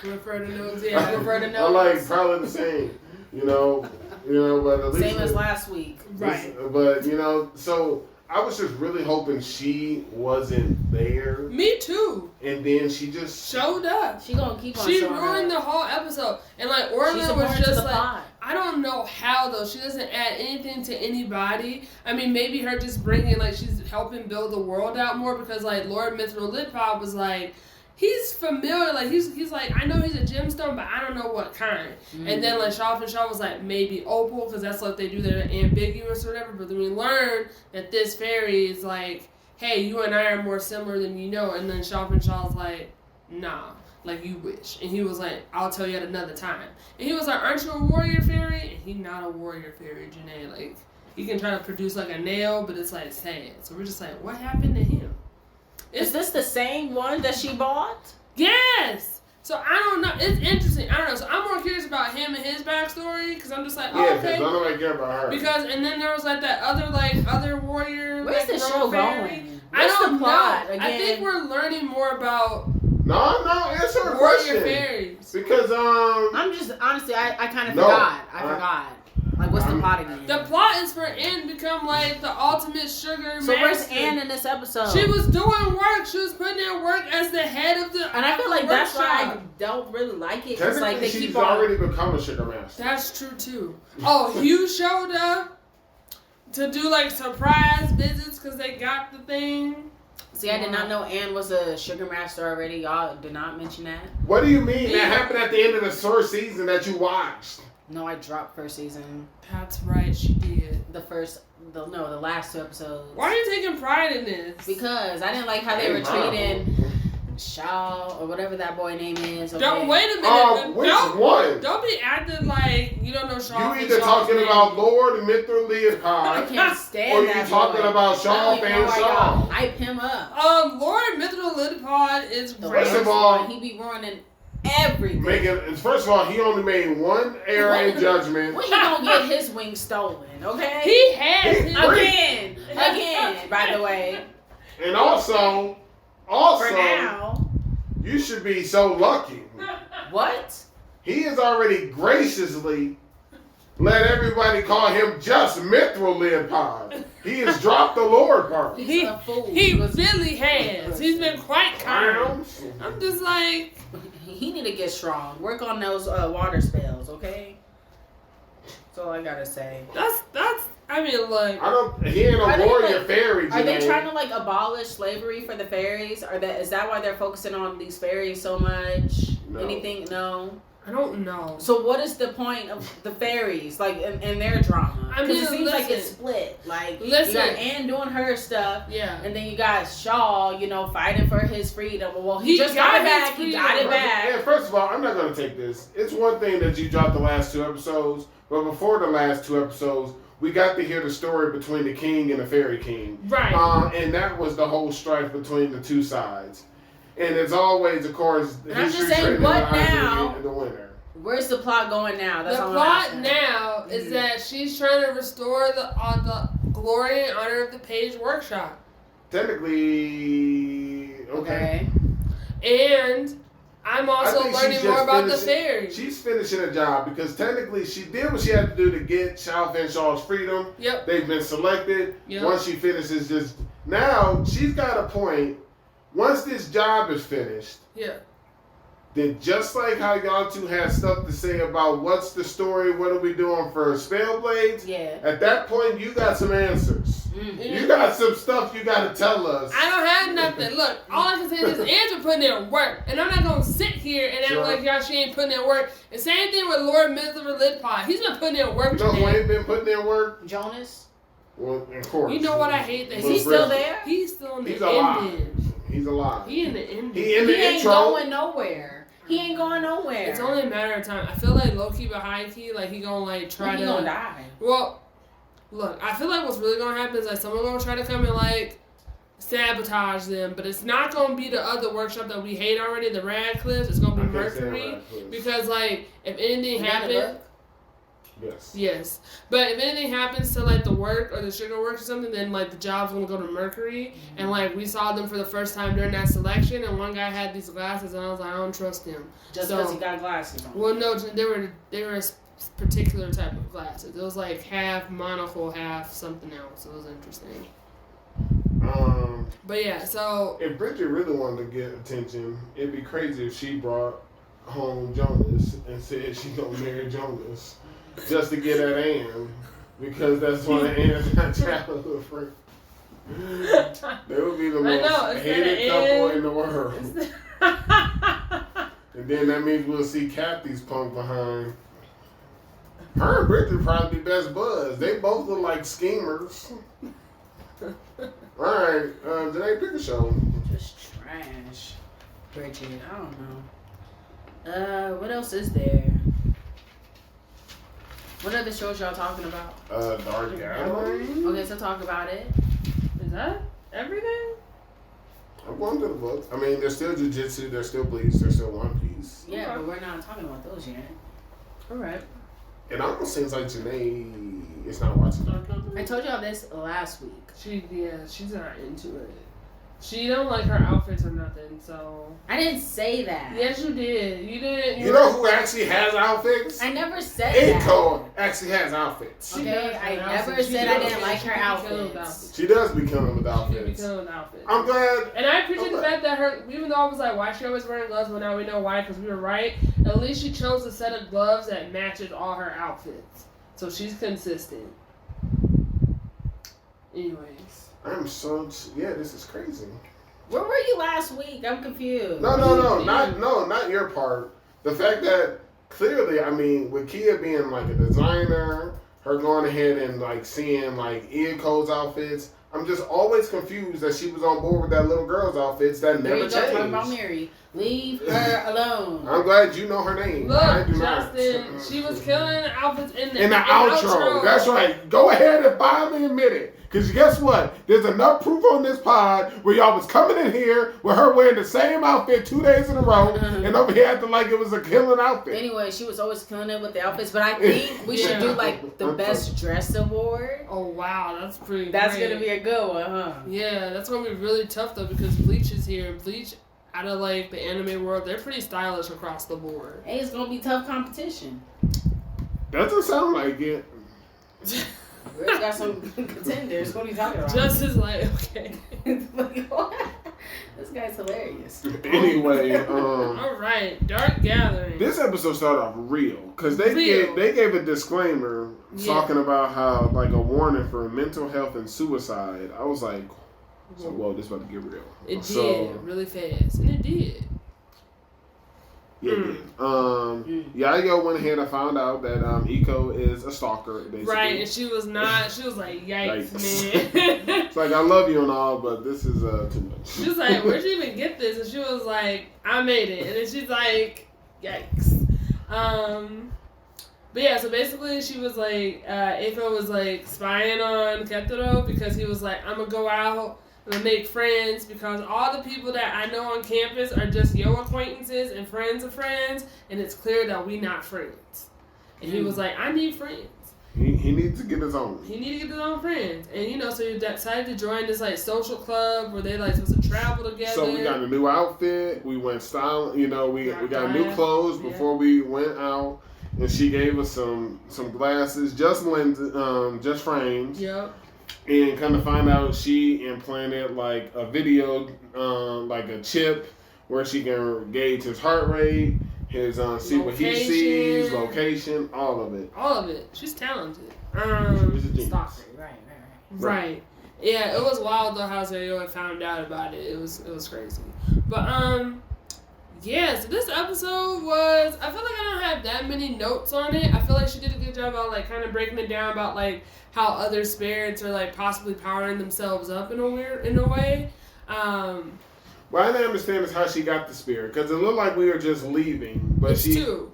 Refer to notes, yeah. Refer to I notes. probably the same, but at least same as last week. Right. But so I was just really hoping she wasn't there. Me too. And then she just showed up. She gonna keep on She showing ruined up. the whole episode. And Orlin was just I don't know how though. She doesn't add anything to anybody. I mean, maybe her just bringing she's helping build the world out more because Lord Mithril Litpod was he's familiar. He's I know he's a gemstone, but I don't know what kind. Mm-hmm. And then Shaw and Shaw was maybe opal because that's what they do. They're ambiguous or whatever. But then we learn that this fairy is hey, you and I are more similar than you know. And then Shaw and Shaw's nah. You wish. And he was I'll tell you at another time. And he was aren't you a warrior fairy? And he not a warrior fairy, Jenae. He can try to produce a nail, but it's sad. So we're just what happened to him? Is this the same one that she bought? Yes! So I don't know. It's interesting. I don't know. So I'm more curious about him and his backstory because I'm just yeah, okay. because nobody care about her. Because, and then there was that other warrior. Where's the show fairy. going? I don't the plot know. again? I think we're learning more about No, answer her warrior question. fairies. Because I'm just honestly, I kind of No, forgot. I forgot. Like, what's the plot again? The plot is for Anne to become like the ultimate sugar So master. where's Anne in this episode? She was doing work. She was putting in work as the head of the. And I feel like that's why I workshop. don't really like it. It's Technically, like they she's keep on. already become a sugar master. That's true too. Oh, Hugh showed up to do like surprise visits because they got the thing. See, I did not know Anne was a sugar master already. Y'all did not mention that. What do you mean? That happened at the end of the first season that you watched. No, I dropped first season. That's right, she did. The last 2 episodes. Why are you taking pride in this? Because I didn't like how they were treating Shaw or whatever that boy name is. Okay? Don't wait a minute. Which one? Don't be acting like you don't know Shaw. You either talking about Lord and Mithra I Leopold, can't stand or that you talking boy. about Shaw I don't even fan know why Shaw. y'all hype him up. Lord Mithra Leopold is The great. First of worst all- one, he be ruining everything. First of all, he only made one error in judgment. When he gonna get his wings stolen? Okay. He has his Again. By the way. And also, For now. you should be so lucky. What? He has already graciously let everybody call him just Mithra Leopold. He has dropped the Lord part. He's a fool. He really has. He's been quite kind. I'm just like, He need to get strong. Work on those water spells, okay? That's all I gotta say. that's. I mean, look. He ain't Are a they, warrior like- fairy. Are they Jenae. trying to like abolish slavery for the fairies? Is that why they're focusing on these fairies so much? No. Anything? No. I don't know. So what is the point of the fairies, like in their drama? I mean, it seems like it's listen. split. Like Listen. you got Anne doing her stuff, Yeah. and then you got Shaw, fighting for his freedom. Well, he He just got got it his back. He got it freedom. back. Yeah, first of all, I'm not going to take this. It's one thing that you dropped the last 2 episodes, but before the last 2 episodes, we got to hear the story between the king and the fairy king. Right. And that was the whole strife between the two sides. And as always, of course, And I'm just history's saying, written in what the eyes of now? the winner. Where's the plot going now? That's The all I'm plot asking. now is that she's trying to restore the glory and honor of the Page Workshop. Technically, okay. And I'm I also think she's learning just more about the finishing- fairies. She's finishing a job because technically she did what she had to do to get Xiao Fan Shaw's freedom. Yep. They've been selected. Yep. Once she finishes this, now she's got a point. Once this job is finished, Yeah. then just like how y'all two had stuff to say about what's the story, what are we doing for Spellblades, Yeah. at that point you got some answers. Mm. You got some stuff you got to tell us. I don't have nothing. Look, all I can say is Angela putting in work. And I'm not going to sit here and act Sure. like y'all she ain't putting in work. And same thing with Lord Mithra Lidpod. He's been putting in work You know who today. ain't been putting in work? Jonas? Well, of course. You know what I hate? That Is he still there? He's still in the He's alive. ending. He's alive. He in the ending. He in He the ain't intro. going nowhere. He ain't going nowhere. It's only a matter of time. I feel like low key but high key, like he gonna like try He to. gonna die. Well, look, I feel like what's really gonna happen is like someone gonna try to come and like sabotage them, but it's not gonna be the other workshop that we hate already, the Radcliffe. It's gonna be I can't say Mercury Radcliffe. because like if anything You got the happens. book? Yes. Yes, but if anything happens to like the work or the sugar work or something, then like the job's gonna go to Mercury. And like we saw them for the first time during that selection, and one guy had these glasses, and I was like, I don't trust him. Just So- because he got glasses on. Well, no, they were a particular type of glasses. It was like half monocle, half something else. It was interesting. But yeah, so If Bridget really wanted to get attention, it'd be crazy if she brought home Jonas and said she gonna marry Jonas just to get at Anne because that's one of Anne's childhood friends. They would be the I most know, it's hated gonna couple end. in the world. And then that means we'll see Kathy's punk behind. Her and Bridget probably be best buds. They both look like schemers. Alright, Jenae, pick a show. Just trash. Bridget, I don't know. What else is there? What other shows y'all talking about? Dark Gathering. Okay, so talk about it. is that everything? I'm going to the books. I mean, there's still Jujutsu, there's still Bleach, there's still One Piece. Yeah, Okay. but we're not talking about those yet. Alright. It almost seems like Jenae is not watching Dark I Gathering. told y'all this last week. She's not into it. She don't like her outfits or nothing, so. I didn't say that. Yes, you did. You did. You know who actually has outfits? I never said that. Eiko actually has outfits. Okay, I never said I didn't like her outfits. She does be killing with outfits. She be killing with outfits. I'm glad. And I appreciate the fact that her, even though I was like, why she always wearing gloves, but now we know why, because we were right. At least she chose a set of gloves that matches all her outfits. So she's consistent. Anyways. This is crazy. Where were you last week? I'm confused. No, not your part. The fact that clearly, I mean, with Kia being like a designer, her going ahead and like seeing like Eiko's outfits, I'm just always confused that she was on board with that little girl's outfits that never changed. Talking about Mary. Leave her alone. I'm glad you know her name. Look, Justin, she was killing outfits in the outro. That's right. Go ahead and finally admit it. Because guess what? There's enough proof on this pod where y'all was coming in here with her wearing the same outfit 2 days in a row and over here acting like it was a killing outfit. Anyway, she was always killing it with the outfits, but I think we should do like the best dress award. Oh, wow. That's pretty That's great. going to be a good one, huh? Yeah, that's going to be really tough, though, because Bleach is here. And Bleach, out of like the anime world, they're pretty stylish across the board. Hey, it's going to be tough competition. Doesn't sound like it. We already got some contenders. What are you talking about? Just is like, okay. This guy's hilarious. Anyway, all right, Dark Gathering. This episode started off real because they gave a disclaimer talking about how like a warning for mental health and suicide. I was like, so whoa, this about to get real. It did really fast, and it did. Yeah, it did. Yayo went ahead and found out that Eiko is a stalker, basically. Right, and she was not. She was like, "Yikes, man!" It's like, I love you and all, but this is too much. She was like, "Where'd you even get this?" And she was like, "I made it." And then she's like, "Yikes." But yeah, so basically, she was like, Eiko was like spying on Ketoro because he was like, "I'm gonna go out. I'm gonna make friends because all the people that I know on campus are just your acquaintances and friends of friends, and it's clear that we not friends." And he was like, "I need friends." He needs to get his own. He needs to get his own friends, and so he decided to join this like social club where they like supposed to travel together. So we got a new outfit. We went styling. We got new clothes before we went out, and she gave us some glasses, just frames. Yep. And kind of find out she implanted like a video, like a chip where she can gauge his heart rate, his see what he sees, location, all of it. All of it. She's talented. Stalker. Right. Yeah, it was wild though how Zayo had found out about it. It was crazy. But yeah, so this episode was, I feel like I don't have that many notes on it. I feel like she did a good job about like kind of breaking it down about like how other spirits are like possibly powering themselves up in a way. What I didn't understand is how she got the spirit, because it looked like we were just leaving, but it's two.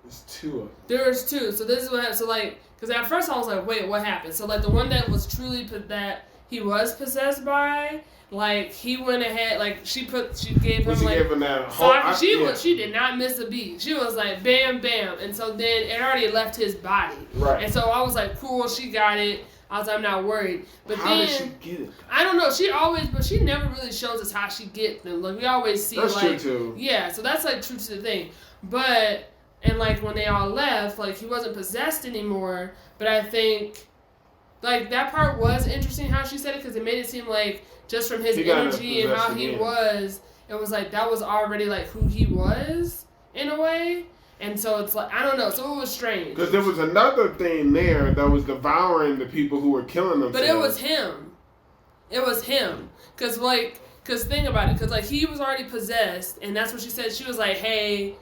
It's two of them. There's two. So this is what happened. So like, because at first I was like, wait, what happened? So like the one that was truly that he was possessed by. Like he went ahead, like she gave him she did not miss a beat. She was like bam bam, and so then it already left his body. Right. And so I was like, cool, she got it. I was like, I'm not worried. But how did she get it? I don't know. She never really shows us how she gets them. Like we always see that's like true too. Yeah, so that's like true to the thing. But and like when they all left, like he wasn't possessed anymore. But I think like that part was interesting how she said it because it made it seem like. Just from his energy and how he was, it was like that was already like who he was in a way. And so it's like, I don't know. So it was strange. Because there was another thing there that was devouring the people who were killing themselves. But it was him. It was him. Because think about it. Because like he was already possessed. And that's what she said. She was like, hey,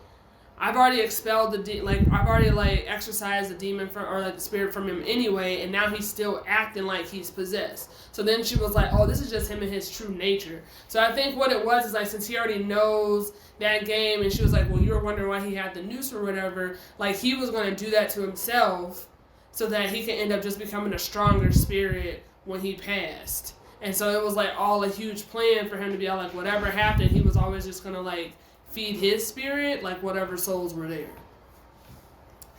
I've already expelled I've already like exorcised the demon or like the spirit from him anyway, and now he's still acting like he's possessed. So then she was like, oh, this is just him and his true nature. So I think what it was is like since he already knows that game, and she was like, well, you were wondering why he had the noose or whatever, like he was going to do that to himself so that he can end up just becoming a stronger spirit when he passed. And so it was like all a huge plan for him to be all like, whatever happened, he was always just going to like feed his spirit, like whatever souls were there.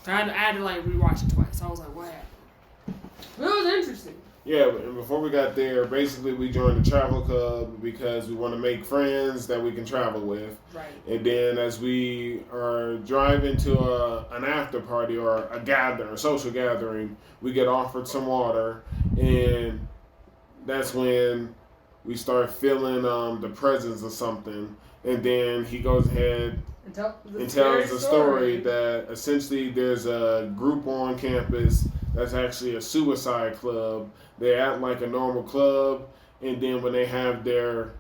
So I had to like rewatch it twice. I was like, what happened? But it was interesting. Yeah, and before we got there, basically we joined the travel club because we want to make friends that we can travel with. Right. And then as we are driving to an after party or a social gathering, we get offered some water, and that's when we start feeling the presence of something. And then he goes ahead and tells the story that essentially there's a group on campus that's actually a suicide club. They act like a normal club, and then when they have their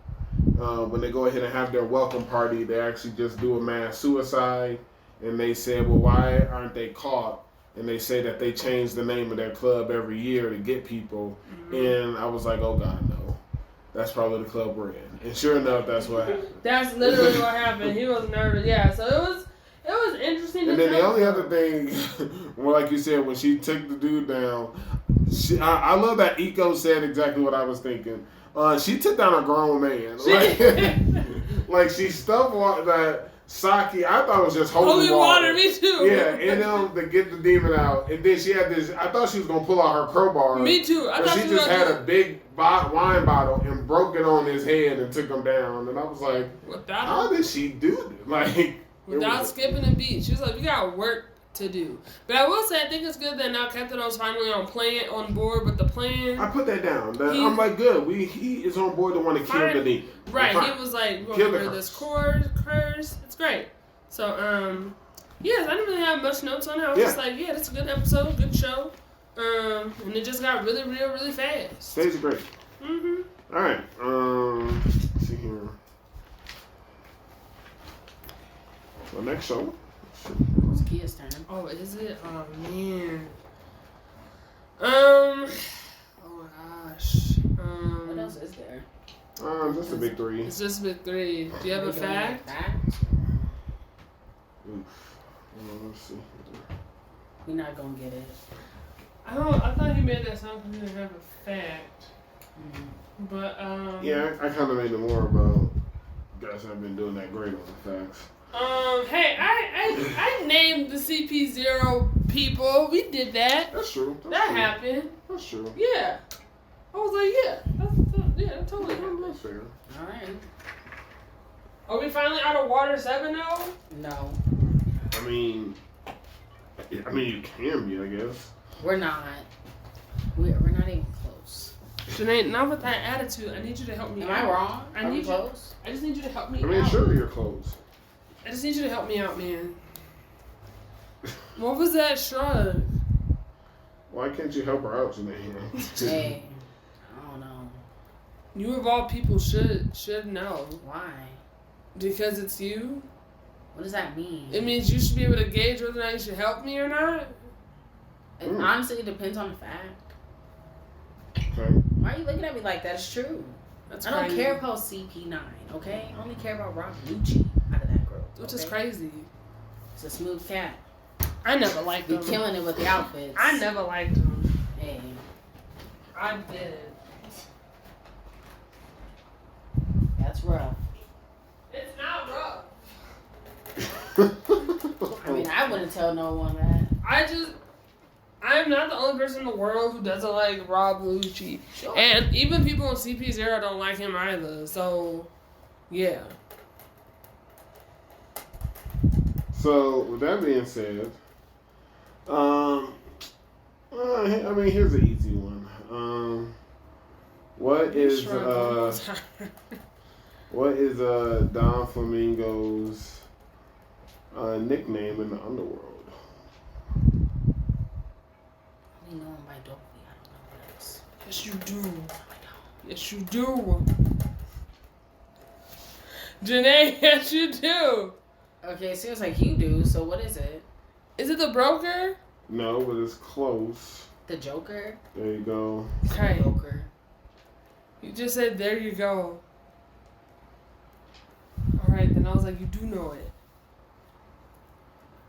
when they go ahead and have their welcome party, they actually just do a mass suicide. And they said, well, why aren't they caught? And they say that they change the name of their club every year to get people. And I was like, oh God, no. That's probably the club we're in. And sure enough, that's what happened. That's literally what happened. He was nervous. Yeah, so it was interesting. And then the only other thing, well, like you said, when she took the dude down, I love that Iko said exactly what I was thinking. She took down a grown man. Like she stuffed that sake. I thought it was just holy water. Me too. Yeah, and to get the demon out. And then she had this. I thought she was gonna pull out her crowbar. Me too. I thought she just had a big wine bottle and broke it on his head and took him down. And I was like, how did she do this? Like without skipping a beat. She was like, we got work to do. But I will say, I think it's good that now Captain O's finally on board with the plan. I put that down. I'm like, good. He is on board to want to kill the demon. Right. He was like, we're going to kill this curse. It's great. So, yes, I didn't really have much notes on it. I was just like, yeah, that's a good episode, good show. And it just got really real, really fast. Stays great. Mm-hmm. All right. Let's see here. The next show. It's Kia's turn. Oh, is it? Oh, man. Oh, my gosh. What else is there? Just a big three. It's just big three. Do you have a fact? Let's see. We're not gonna get it. I thought he made that sound because he didn't have a fact. But yeah, I kind of made it more about. Guys, I've been doing that great on the facts. Hey, I named the CP0 people. We did that. That's true. That happened. That's true. Yeah. I was like, that totally happened. That's fair. All right. Are we finally out of water 7 though? No. I mean, you can be, I guess. We're not. We're not even close. Jenae, not with that attitude. I need you to help me out. Am I wrong? Are we close? I just need you to help me out. I mean, sure, you're close. I just need you to help me out, man. What was that shrug? Why can't you help her out, Jenae? Hey, I don't know. You of all people should know. Why? Because it's you. What does that mean? It means you should be able to gauge whether or not you should help me or not. It honestly depends on the fact. Okay. Why are you looking at me like that? It's true. That's I don't crazy. care about CP9, okay? I only care about Rob Lucci out of that group. Which is crazy. It's a smooth cat. I never liked Be him. killing it with the outfits. I never liked him. Hey. I did. That's rough. It's not rough. I mean, I wouldn't tell no one that. I'm not the only person in the world who doesn't like Rob Lucci. Sure. And even people in CP0 don't like him either. So, yeah. So, with that being said, I mean, here's an easy one. What is Don Flamingo's nickname in the underworld? I know him by Dopey. I don't know what else. Yes, you do. I don't. Yes, you do. Jenae, yes, you do. Okay, it seems like you do, so what is it? Is it the broker? No, but it's close. The Joker? There you go. Okay. The Joker. You just said, there you go. Alright, then I was like, you do know it.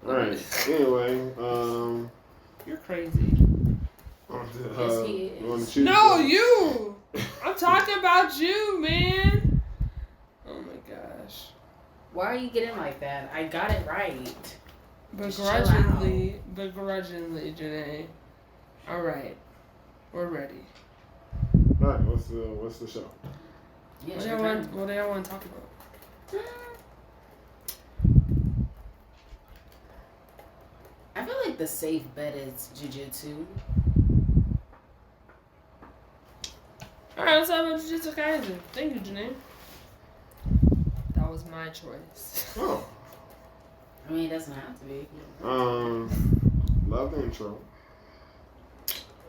Alright, anyway, You're crazy. Yes, he is. You wanna choose No, one? you! I'm talking about you, man! Oh my gosh. Why are you getting like that? I got it right. Begrudgingly, Jenae. Alright. We're ready. All right, what's the show? Yeah, What do y'all want to talk about? I feel like the safe bet is Jujutsu. Alright, let's talk about Jujutsu Kaisen. Thank you, Jenae. That was my choice. Oh. I mean, it doesn't have to be. Love the intro.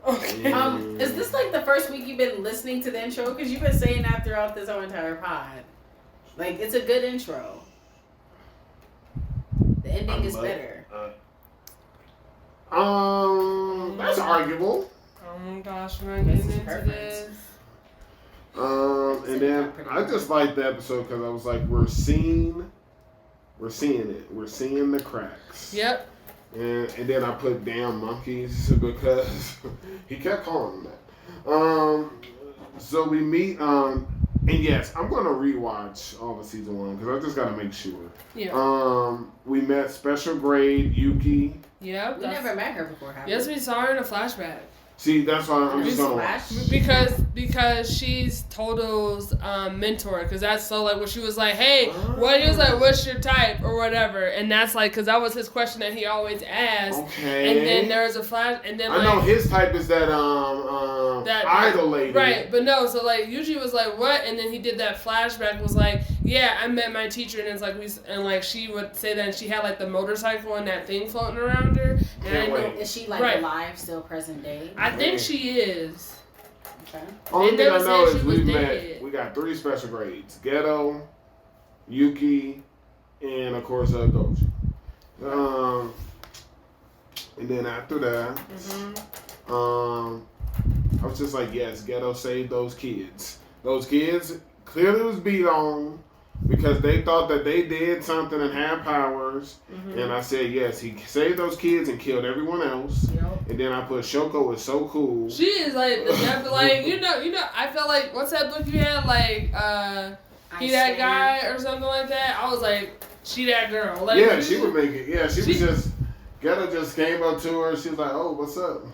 Okay. Is this like the first week you've been listening to the intro? Because you've been saying that throughout this whole entire pod. Like, it's a good intro. The ending is better. That's arguable. Oh my gosh, we're gonna get into this. And then I just liked the episode because I was like, we're seeing it. We're seeing the cracks. Yep. And then I put damn monkeys because he kept calling them that. So we meet, and yes, I'm going to rewatch all of season 1 because I just got to make sure. Yeah. We met Special Grade Yuki. Yep. We never met her before, have we? Yes, we saw her in a flashback. See, that's why I'm just gonna watch. Because she's Toto's mentor. Because that's so like when she was like, hey, what he was like, what's your type or whatever, and that's like because that was his question that he always asked. Okay. And then there was a flash, and then I know his type is that that idol lady. Right, but no, so like Yuji was like what, and then he did that flashback was like, yeah, I met my teacher, and it's like she would say that and she had like the motorcycle and that thing floating around her. And Can't wait. Is she like alive, still present day? I think she is. Okay. Only thing I know is we got 3 special grades: Ghetto, Yuki, and of course Goji. And then after that, I was just like, yes, Ghetto saved those kids. Those kids clearly was beat on because they thought that they did something and had powers. And I said, yes, he saved those kids and killed everyone else. Yep. And then I put Shoko is so cool. She is like the devil, like you know. I felt like what's that book you had like he that guy or something like that. I was like, she that girl. Like, yeah, she would make it. Yeah, she was just Ghetto just came up to her. She was like, oh, what's up?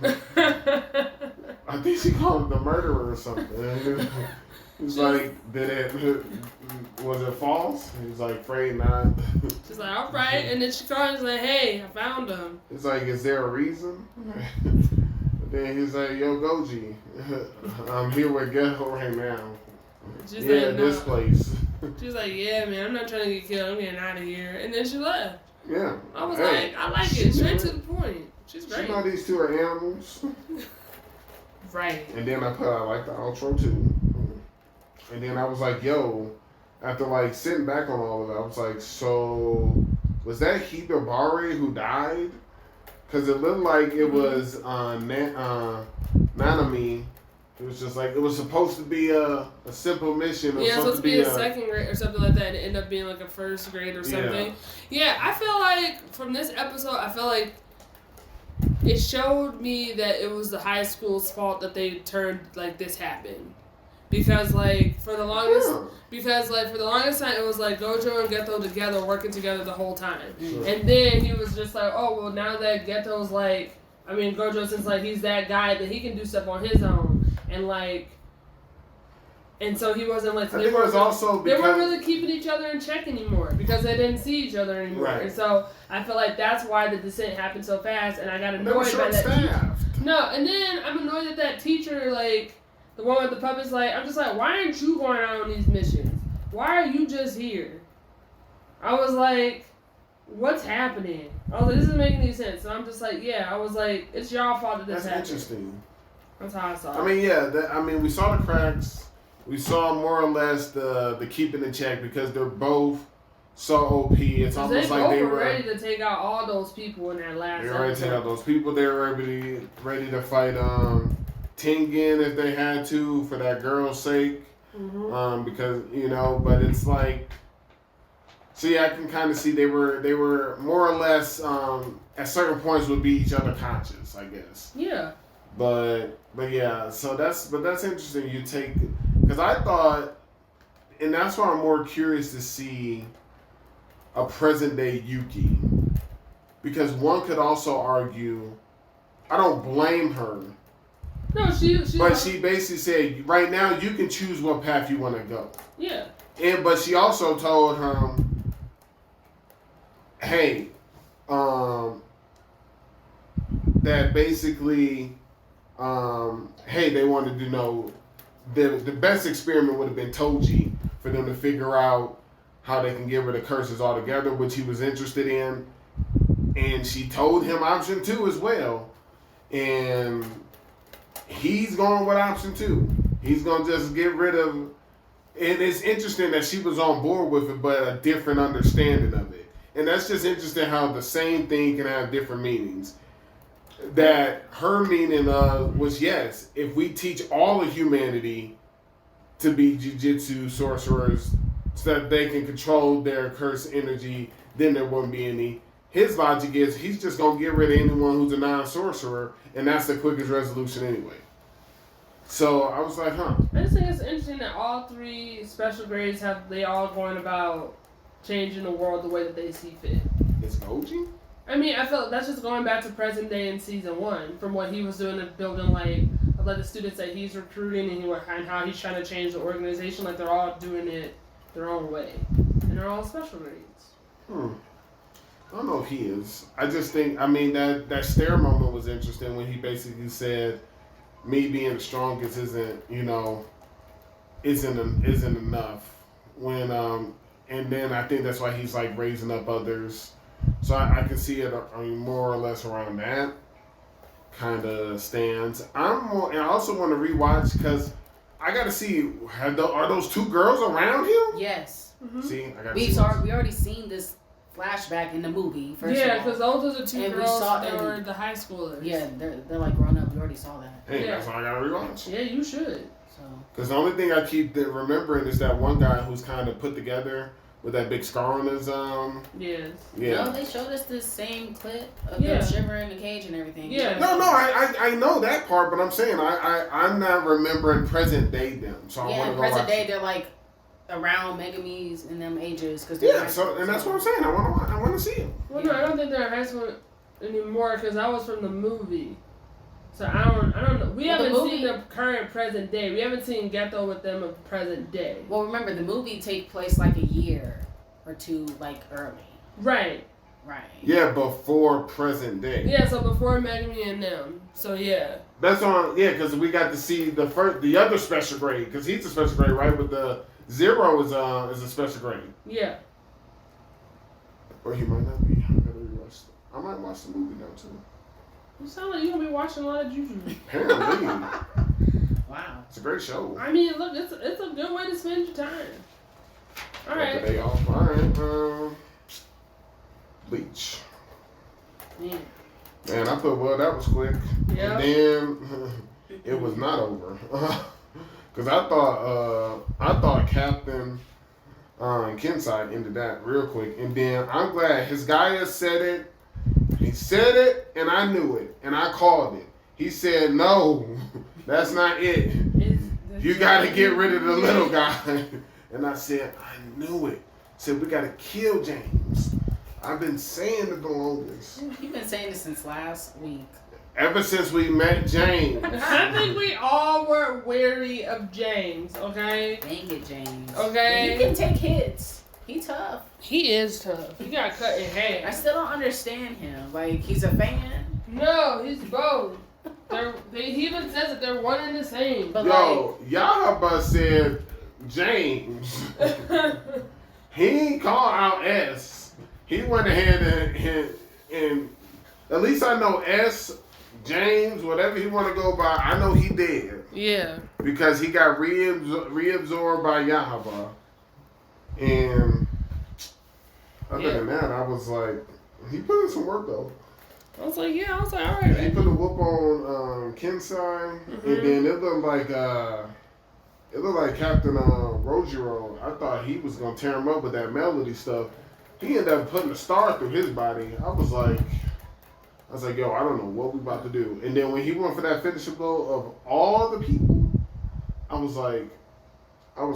I think she called him the murderer or something. He's like, was it false? He's like, afraid not. She's like, all right. And then she called and like, hey, I found him. It's like, is there a reason? But then he's like, yo, Goji, I'm here with Ghetto right now. She's yeah, like, no. This place. She's like, yeah, man, I'm not trying to get killed. I'm getting out of here. And then she left. Yeah. I was like, I like it. Straight to the point. She's great. She know these 2 are animals. Right. And then I like the outro too. And then I was like, yo, after like sitting back on all of it, I was like, so was that Hibari who died? Because it looked like it was Nanami. It was just like, it was supposed to be a simple mission. Yeah, it was supposed to be a 2nd grade or something like that. And it ended up being like a 1st grade or something. Yeah, I feel like from this episode, I feel like it showed me that it was the high school's fault that they turned like this happened. Because for the longest time it was like Gojo and Geto together working together the whole time. Sure. And then he was just like, oh well, now that Geto's Gojo since he's that guy that he can do stuff on his own and so he wasn't like I think it was also because they weren't really keeping each other in check anymore because they didn't see each other anymore. Right. And so I feel like that's why the descent happened so fast and I got annoyed by that. Short-staffed. No, and then I'm annoyed at that teacher the one with the puppets, I'm just like, why aren't you going out on these missions? Why are you just here? I was like, what's happening? I was like, this isn't making any sense. So I'm just like, yeah, I was like, it's y'all fault that this happened. That's interesting. That's how I saw it. I mean, yeah, we saw the cracks. We saw more or less the keeping in check because they're both so OP. It's almost like they were ready to take out all those people in that last episode. They were ready to take out those people. They were ready to fight Tengen if they had to for that girl's sake. Because but it's like, see, I can kind of see they were more or less at certain points would be each other conscious, I guess. Yeah. But yeah, so that's interesting. You take because I thought, and that's why I'm more curious to see a present day Yuki, because one could also argue, I don't blame her No, she basically said, right now you can choose what path you want to go. Yeah. But she also told him, hey, that basically, hey, they wanted to know, the best experiment would have been Toji for them to figure out how they can get rid of curses altogether, which he was interested in. And she told him option 2 as well. And he's going with option 2. He's going to just get rid of... And it's interesting that she was on board with it, but a different understanding of it. And that's just interesting how the same thing can have different meanings. That her meaning was, yes, if we teach all of humanity to be jujitsu sorcerers so that they can control their cursed energy, then there wouldn't be any. His logic is he's just going to get rid of anyone who's a non-sorcerer, and that's the quickest resolution anyway. So I was like, huh. I just think it's interesting that all 3 special grades they all going about changing the world the way that they see fit. It's Goji? I mean, I feel that's just going back to present day in season 1 from what he was doing and building like the students that he's recruiting and how he's trying to change the organization. Like they're all doing it their own way, and they're all special grades. I don't know if he is. I just think, I mean, that stare moment was interesting when he basically said, me being the strongest isn't enough. When and then I think that's why he's like raising up others. So I can see it, more or less around that kind of stands. And I also want to rewatch because I got to see, are those 2 girls around him? Yes. Mm-hmm. See, I got to we see. we already seen this flashback in the movie. Yeah, because those are the 2 and girls that were the high schoolers. Yeah, they're like grown up. We already saw that. Hey, that's why I got to rewatch. Yeah, you should. Because the only thing I keep remembering is that one guy who's kind of put together with that big scar on his Yes. Yeah. No, they showed us this same clip of them shivering in the cage and everything. Yeah. No, I know that part, but I'm saying I'm not remembering present day them. So I want to go present day it. they're like around Megame's in them ages because and that's what I'm saying. I want to see them. Well, no, I don't think they're in high school anymore because I was from the movie. So I don't know. We haven't seen the current present day. We haven't seen Ghetto with them of present day. Well, remember the movie take place like a year or 2 like early. Right. Yeah, before present day. Yeah, so before Megami and them. So yeah. That's on. Yeah, because we got to see the other special grade because he's a special grade, right? But the Zero is a special grade. Yeah. Or he might not be. I gotta rewatch. I might watch the movie now too. You sound like you're going to be watching a lot of Juju. Apparently. Wow. It's a great show. I mean, look, it's a good way to spend your time. All right. The day off. All right. Bleach. Man, I thought, that was quick. Yeah. And then it was not over. Because I thought Captain Kensai ended that real quick. And then I'm glad his guy said it. He said it, and I knew it, and I called it. He said, no, that's not it. You got to get rid of the little guy. And I said, I knew it. I said, we got to kill James. I've been saying it the longest. you've been saying this since last week. Ever since we met James. I think we all were wary of James, okay? Dang it, James. Okay. He can take hits. He tough. He is tough. He got cut in half. I still don't understand him. Like, he's a fan. No, he's both. He even says that they're one and the same. But Yahaba said James. He ain't call out S. He went ahead and at least I know S, James, whatever he want to go by, I know he did. Yeah. Because he got reabsorbed by Yahaba. And other than that, I was like, he put in some work though. I was like, all right. He put a whoop on Kensai, and then it looked like Captain Rojiro. I thought he was gonna tear him up with that melody stuff. He ended up putting a star through his body. I was like, yo, I don't know what we about to do. And then when he went for that finishing blow of all the people, I was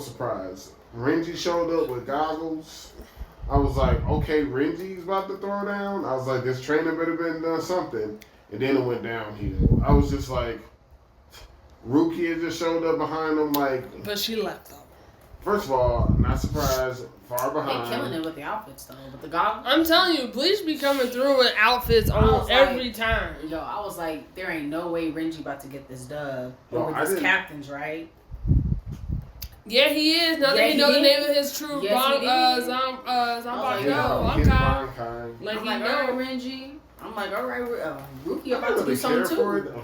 surprised. Renji showed up with goggles. I was like, okay, Renji's about to throw down. I was like, this trainer better been done something. And then it went downhill. I was just like, Rukia just showed up behind them like. But she left though. First of all, not surprised. Far behind. They killing it with the outfits though, with the goggles. I'm telling you, Bleach be coming through with outfits on every time. Yo, I was like, there ain't no way Renji about to get this dub No, over these captains, right? Yeah, he is. Now that he know the name of his true Zanpakuto. Like, he know Renji. I'm like, all right, Rukia about to do something too.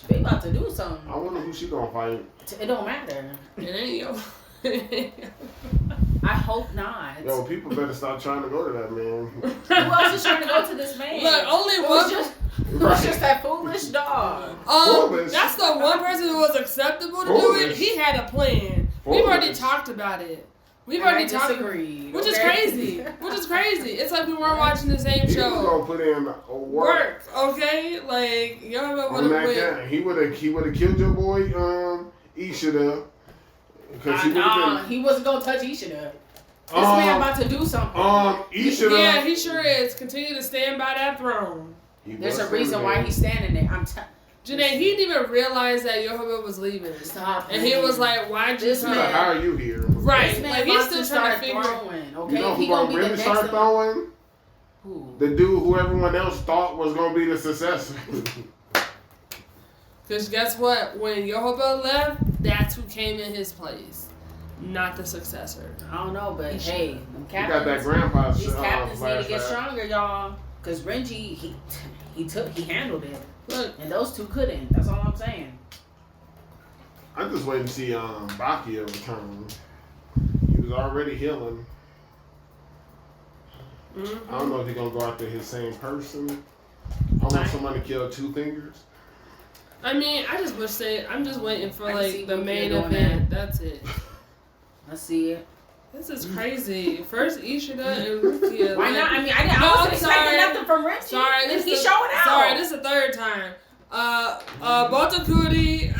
They about to do something. I wonder who she gonna fight. It don't matter. It ain't yo. I hope not. Yo, people better stop trying to go to that man. Who else is trying to go to this man? Look, only one. It was just that foolish dog. Foolish. That's the one person who was acceptable to do it. He had a plan. We've already talked about it. We've already talked about it. Which is crazy. It's like we weren't watching the same show. He was gonna put in work. Okay? Like, y'all would have went. He would have killed your boy, Ishida. He wasn't gonna touch Ishida. This man about to do something. Ishida. Yeah, he sure is. Continue to stand by that throne. There's a reason why he's standing there. Jenae, he didn't even realize that Yhwach was leaving. Stop. And he was like, "Why'd you come? How are you here?" Right. Like he's still trying to figure. Okay, You know he who gonna really start throwing? Who? The dude who everyone else thought was gonna be the successor. Because guess what? When Yhwach left, that's who came in his place, not the successor. I don't know, but hey, them captains, you got that grandpa. These captains need to get stronger, y'all. Because Renji, he handled it. Look, and those two couldn't. That's all I'm saying. I'm just waiting to see Bakia return. He was already healing. Mm-hmm. I don't know if he's gonna go after his same person. I want somebody to kill two fingers. I mean, I just wish I'm just waiting for like the main event. That's it. I see it. This is crazy. First Ishida and Rukia. Why not? I mean, I wasn't expecting nothing from Renji. Sorry, he's showing out. Sorry, this is the third time. Botacouri,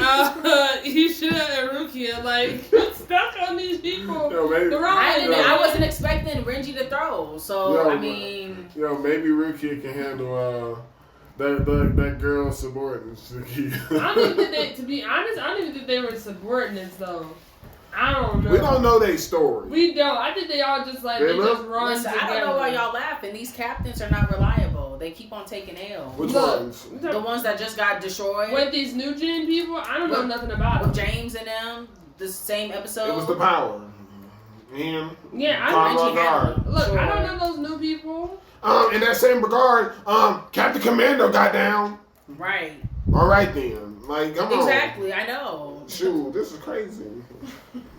Ishida, and Rukia, like, stuck on these people. Yo, maybe, I wasn't expecting Renji to throw, so, I mean... maybe Rukia can handle, that girl's subordinates. I don't even think they, to be honest, I don't even think they were subordinates, though. I don't know. We don't know their story. We don't. I think they all just, like, they just run together. I don't know why y'all laughing. These captains are not reliable. They keep on taking L. Which ones? The ones that just got destroyed. With these new gen people, I don't know nothing about them. With James and them, the same episode. It was the power. Him. Yeah, Look, I don't know those new people. In that same regard, Captain Commando got down. Right. All right then. Like, come on. Exactly, I know. Shoot, this is crazy.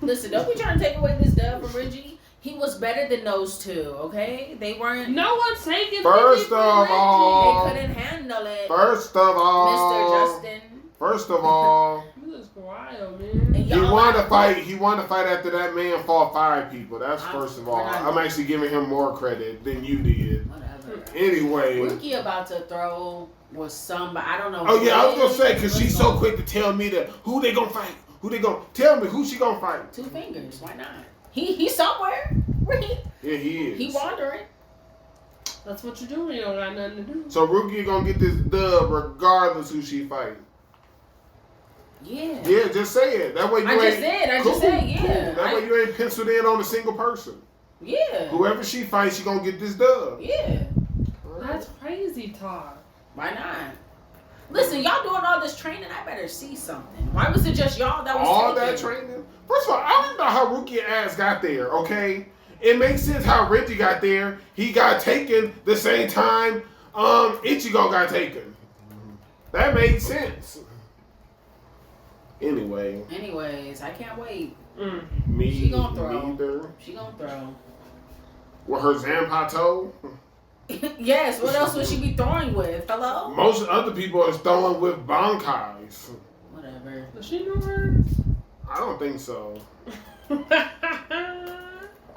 Listen, don't be trying to take away this dub from Renji. He was better than those two, okay? They weren't... No one's taking First of all... They couldn't handle it. First of all... Mr. Justin. First of all... This is wild, man. He wanted to fight. He wanted to fight after that man fought 5 people. That's first of all. I'm actually giving him more credit than you did. Whatever. Anyway. Rukia about to throw was somebody. I don't know. Oh yeah, I was gonna say because she's so quick to tell me that who they gonna fight. Who they gonna tell me who she gonna fight? 2 fingers. Why not? He's somewhere. Where he? Yeah, he is. He wandering. That's what you do when you don't got nothing to do. So Rukia gonna get this dub regardless who she fight. Yeah. Yeah, just say it. That way you I just said, yeah. Cool. That way you ain't penciled in on a single person. Yeah. Whoever she fights, she gonna get this dub. Yeah. That's crazy talk. Why not? Listen, y'all doing all this training, I better see something. Why was it just y'all that was all taking? That training? First of all, I don't know how Rukia ass got there, okay? It makes sense how Reggie got there. He got taken the same time Ichigo got taken. That made sense. Anyways, I can't wait. Me, she gonna throw. Neither. She gonna throw. With her Zanpakuto? Yes, what else would she be throwing with? Hello? Most other people are throwing with Bankais. Whatever. Does she know her? I don't think so.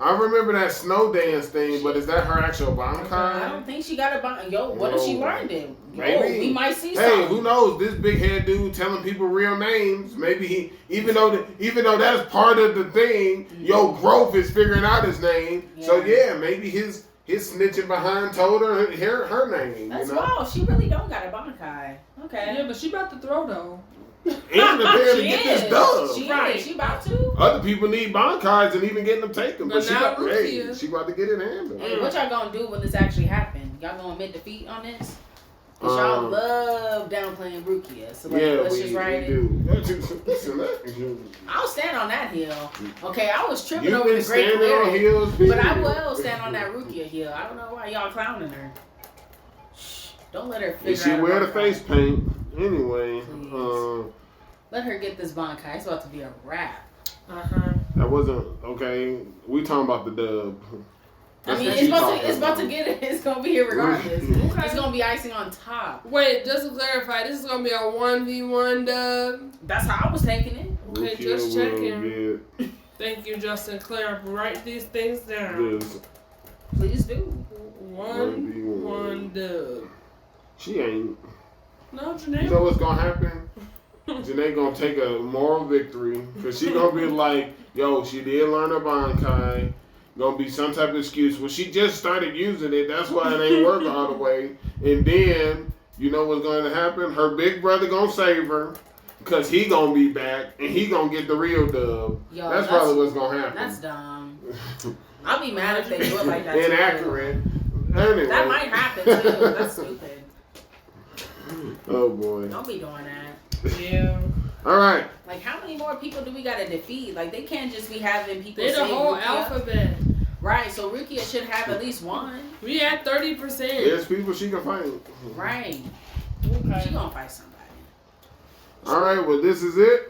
I remember that snow dance thing, but is that her actual Bankai? I don't think she got a Bankai. Yo, what if she learned it? Maybe. We might see something. Hey, who knows? This big head dude telling people real names. Maybe he, even though that's part of the thing, Yo Growth is figuring out his name. Yeah. So yeah, maybe his snitching behind told her name. That's wild. She really don't got a Bankai. Okay. Yeah, but she about to throw though. and prepare to get this dub. She about to. Other people need Bankais and even getting them taken, but she about to get it handled. Hey, what y'all gonna do when this actually happens? Y'all gonna admit defeat on this? Cause y'all love downplaying Rukia, so let's just ride it. I'll stand on that hill. Okay, I was tripping over the Great Lyric, but I will stand on that Rukia hill. I don't know why y'all clowning her. Shh, don't let her figure out. She wear the face paint anyway. Let her get this Bankai. It's about to be a wrap. That wasn't okay. We talking about the dub. I mean, it's about to get it. It's gonna be here regardless. Okay. It's gonna be icing on top. Wait, just to clarify, this is gonna be a 1v1 dub. That's how I was taking it. Okay, just checking. Thank you, Justin Claire. Write these things down. Yes. Please do. 1v1 dub. She ain't. No, Jenae. You know what's gonna happen? Jenae gonna take a moral victory because she gonna be like, yo, she did learn her Bankai. Gonna be some type of excuse. Well, she just started using it. That's why it ain't working all the way. And then, you know what's going to happen? Her big brother gonna save her because he gonna be back and he gonna get the real dub. Yo, that's probably what's gonna happen. That's dumb. I'll be mad if they do it like that. Inaccurate. Anyway. That might happen too. That's stupid. Oh boy. Don't be doing that. Yeah. All right. Like, how many more people do we gotta defeat? Like, they can't just be having people. They're the whole alphabet. Right. So Rukia should have at least one. We at 30%. There's people she can fight. Right. Okay. She gonna fight somebody. All right. Well, this is it.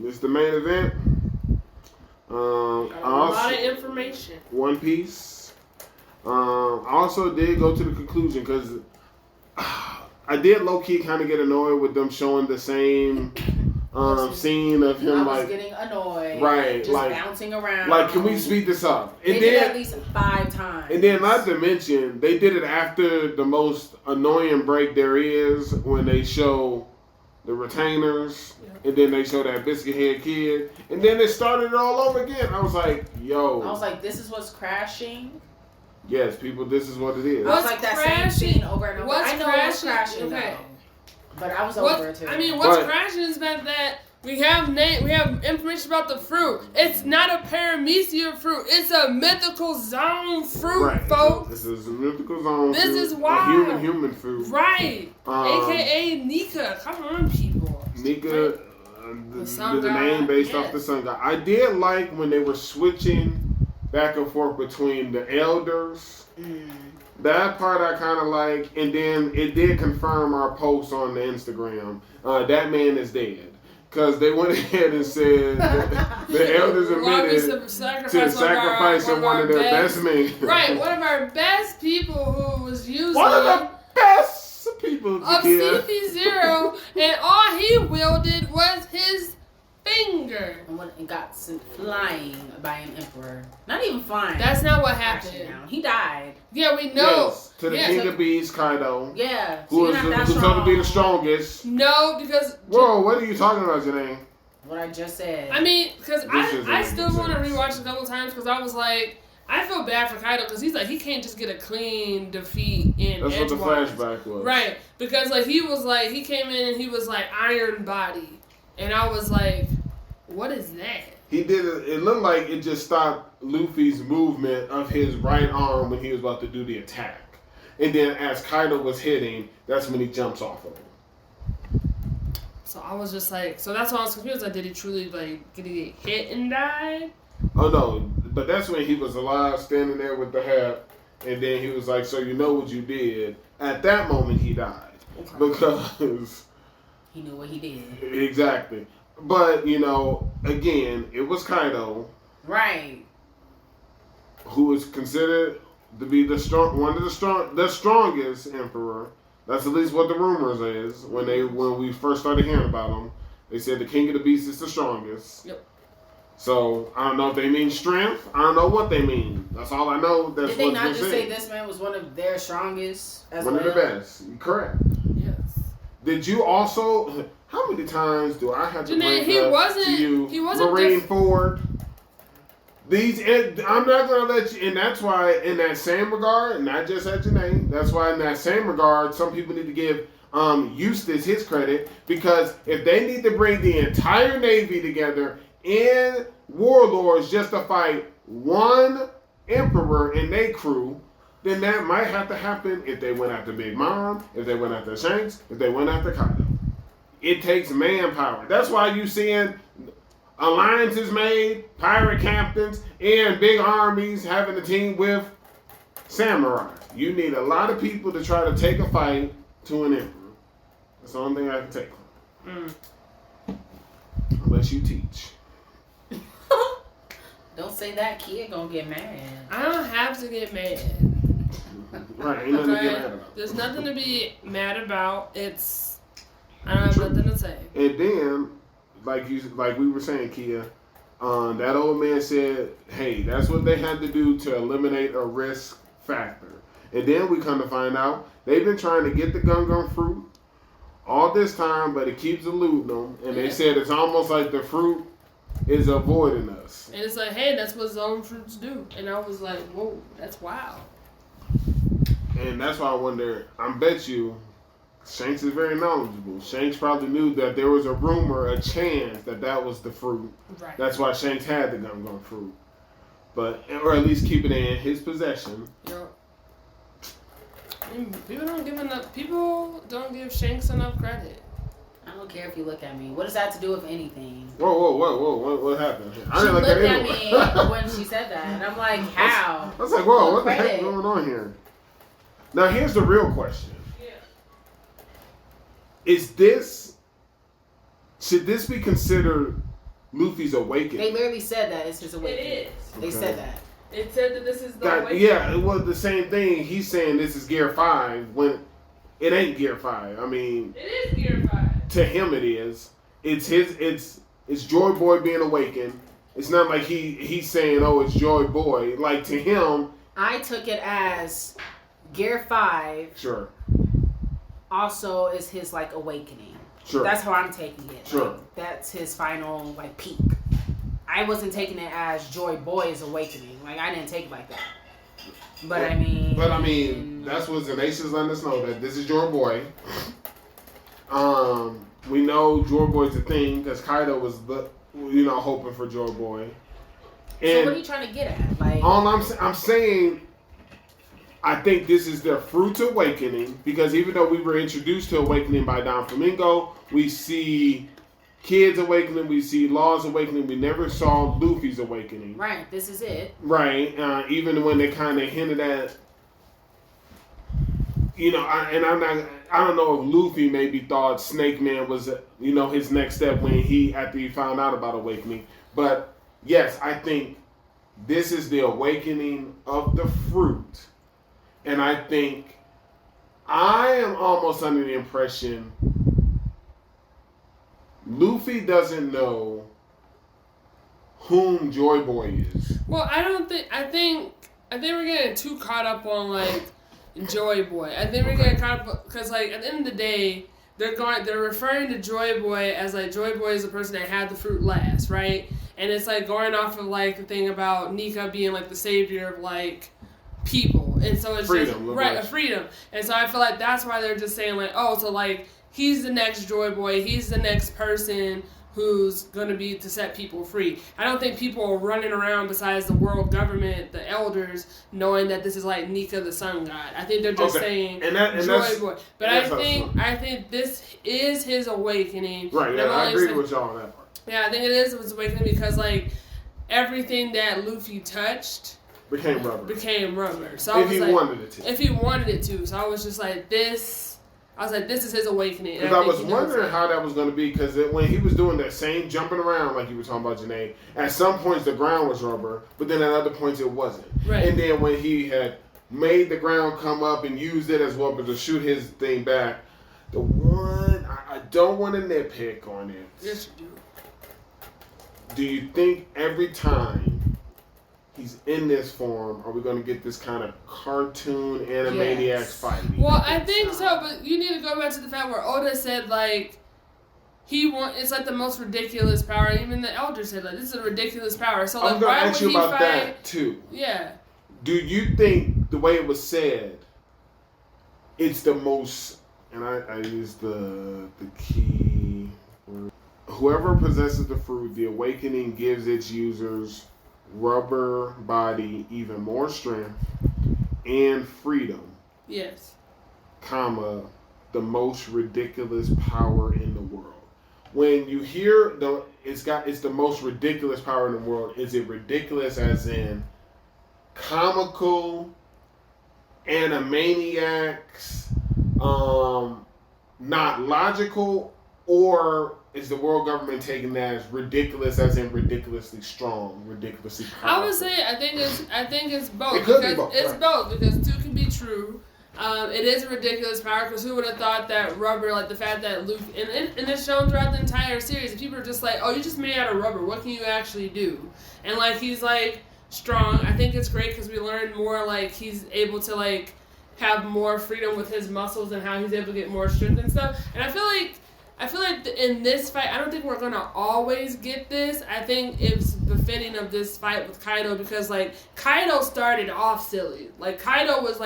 This is the main event. A lot of information. One Piece. I also did go to the conclusion because I did low key kind of get annoyed with them showing the same scene of him I was getting annoyed. Right, just like bouncing around. Like, can we speed this up? They did it at least 5 times. And then, not to mention, they did it after the most annoying break there is when they show the retainers, and then they show that biscuit head kid, and then they started it all over again. I was like, yo. I was like, this is what's crashing. Yes, people, this is what it is. I was like that crashing? same scene over and over. What's I know crashing? what's crashing Okay. though. But I was over it too. I mean, what's crashing is that we have information about the fruit. It's not a paramecia fruit. It's a mythical zone fruit, folks. This is a mythical zone This fruit. is wild. A human fruit. Right. AKA Nika. Come on, people. Nika, the name based off the sun god. I did like when they were switching back and forth between the elders. That part I kind of like, and then it did confirm our post on the Instagram. That man is dead. Because they went ahead and said the elders admitted to sacrifice one of their best men. Right, one of our best people who was using one of the best people of CP0, and all he wielded was his finger. And got sent flying by an emperor. Not even flying. That's not what happened. He died. Yeah, we know. Yes, to the King of Beasts, Kaido. Yeah. Who was supposed to be the strongest. No, because... Whoa, what are you talking about, Jenae? What I just said. I mean, because I still want to rewatch a couple times because I was like, I feel bad for Kaido because he's like, he can't just get a clean defeat in That's Edgewise. what the flashback was. Right. Because like he came in and he was like Iron Body. And I was like, what is that? He did it. It looked like it just stopped Luffy's movement of his right arm when he was about to do the attack. And then as Kaido was hitting, that's when he jumps off of him. So I was just like, so that's why I was confused. Like, did he truly did he get hit and die? Oh no, but that's when he was alive, standing there with the hat, and then he was like, so you know what you did. At that moment, he died. Okay. Because he knew what he did. Exactly. But, you know, again, it was Kaido. Right. Who was considered to be the strongest emperor. That's at least what the rumors is. When we first started hearing about him, they said the King of the Beasts is the strongest. Yep. So, I don't know if they mean strength. I don't know what they mean. That's all I know. That's Did they not just say this man was one of their strongest as well? One of the best. Correct. Yes. Did you also... How many times do I have to bring to you he wasn't Marine Ford? I'm not going to let you... And that's why, in that same regard, not just at Jenae, that's why in that same regard, some people need to give Eustace his credit, because if they need to bring the entire Navy together in Warlords just to fight one Emperor and their crew, then that might have to happen if they went after Big Mom, if they went after Shanks, if they went after Kaido. It takes manpower. That's why you seeing alliances made, pirate captains, and big armies having a team with samurai. You need a lot of people to try to take a fight to an emperor. That's the only thing I can take from it. Unless you teach. Don't say that kid gonna get mad. I don't have to get mad. Right, ain't nothing to get mad about. There's nothing to be mad about. I don't have nothing to say. And then, like we were saying, Kia, that old man said, hey, that's what they had to do to eliminate a risk factor. And then we come to find out they've been trying to get the gun fruit all this time, but it keeps eluding them. And they said it's almost like the fruit is avoiding us. And it's like, hey, that's what zone fruits do. And I was like, whoa, that's wild. And that's why I wonder, I bet you Shanks is very knowledgeable. Shanks probably knew that there was a rumor, a chance that was the fruit. Right. That's why Shanks had the gun fruit. But, or at least keep it in his possession. Yep. People don't give Shanks enough credit. I don't care if you look at me. What does that have to do with anything? Whoa. What happened? I didn't look at me when she said that. And I'm like, how? I was like, whoa, what the heck is going on here? Now, here's the real question. Yeah. Should this be considered Luffy's awakening? They literally said that it's his awakening. It is. They said that. It said that this is the awakening. Yeah, it was the same thing. He's saying this is Gear 5 when it ain't Gear 5. I mean, it is Gear 5. To him it is. It's Joy Boy being awakened. It's not like he's saying, oh, it's Joy Boy. Like, to him, I took it as Gear 5 sure, also is his, like, awakening. Sure. That's how I'm taking it. Sure. Like, that's his final, like, peak. I wasn't taking it as Joy Boy's awakening. Like, I didn't take it like that. But I mean, that's what Zanacia's letting us know, that this is Joy Boy. We know Joy Boy's a thing because Kaido was, hoping for Joy Boy. And so what are you trying to get at? Like, all I'm saying, I think this is their fruit awakening, because even though we were introduced to awakening by Don Flamingo, we see Kid's awakening, we see Law's awakening, we never saw Luffy's awakening. Right, this is it. Right, even when they kind of hinted at, I don't know if Luffy maybe thought Snake Man was, his next step after he found out about awakening. But yes, I think this is the awakening of the fruit. And I think I am almost under the impression Luffy doesn't know whom Joy Boy is. Well, I think we're getting too caught up on, like, Joy Boy. I think we're getting caught up because, like, at the end of the day, they're referring to Joy Boy as, like, Joy Boy is the person that had the fruit last, right? And it's, like, going off of, like, the thing about Nika being, like, the savior of, like, people. And so it's freedom, just, right, a freedom. And so I feel like that's why they're just saying, like, oh, so, like, he's the next Joy Boy, he's the next person who's going to be to set people free. I don't think people are running around besides the world government, the elders, knowing that this is like Nika the sun god. I think they're just saying Joy Boy. But I think this is his awakening. Right, yeah, I agree with y'all on that part. Yeah, I think it is his awakening because, like, everything that Luffy touched became rubber. So if he wanted it to. If he wanted it to. So I was just like, this is his awakening. Because I was wondering how that was going to be, because when he was doing that same jumping around, like you were talking about, Jenae, at some points the ground was rubber, but then at other points it wasn't. Right. And then when he had made the ground come up and used it as well, but to shoot his thing back, the one, I don't want to nitpick on it. Yes, you do. Do you think every time he's in this form, are we going to get this kind of cartoon Animaniacs fighting? Well, I think so, but you need to go back to the fact where Oda said, like, it's like the most ridiculous power. Even the elder said, like, this is a ridiculous power. So, like, I'm going to ask you about fight? that, too. Yeah. Do you think, the way it was said, it's the most and I use the key word. Whoever possesses the fruit, the awakening gives its users rubber body even more strength and freedom. Yes. Comma, the most ridiculous power in the world. When you hear it's the most ridiculous power in the world, is it ridiculous as in comical, animaniacs, not logical, or is the world government taking that as ridiculous as in ridiculously strong, ridiculously powerful? I would say I think it's both. It could be both. It's right. both because two can be true. It is a ridiculous power because who would have thought that rubber, like the fact that Luke, and it's shown throughout the entire series, people are just like, oh, you're just made out of rubber. What can you actually do? And like he's like strong. I think it's great because we learn more. Like he's able to like have more freedom with his muscles and how he's able to get more strength and stuff. And I feel like in this fight, I don't think we're gonna always get this. I think it's befitting of this fight with Kaido because like Kaido started off silly. Like Kaido was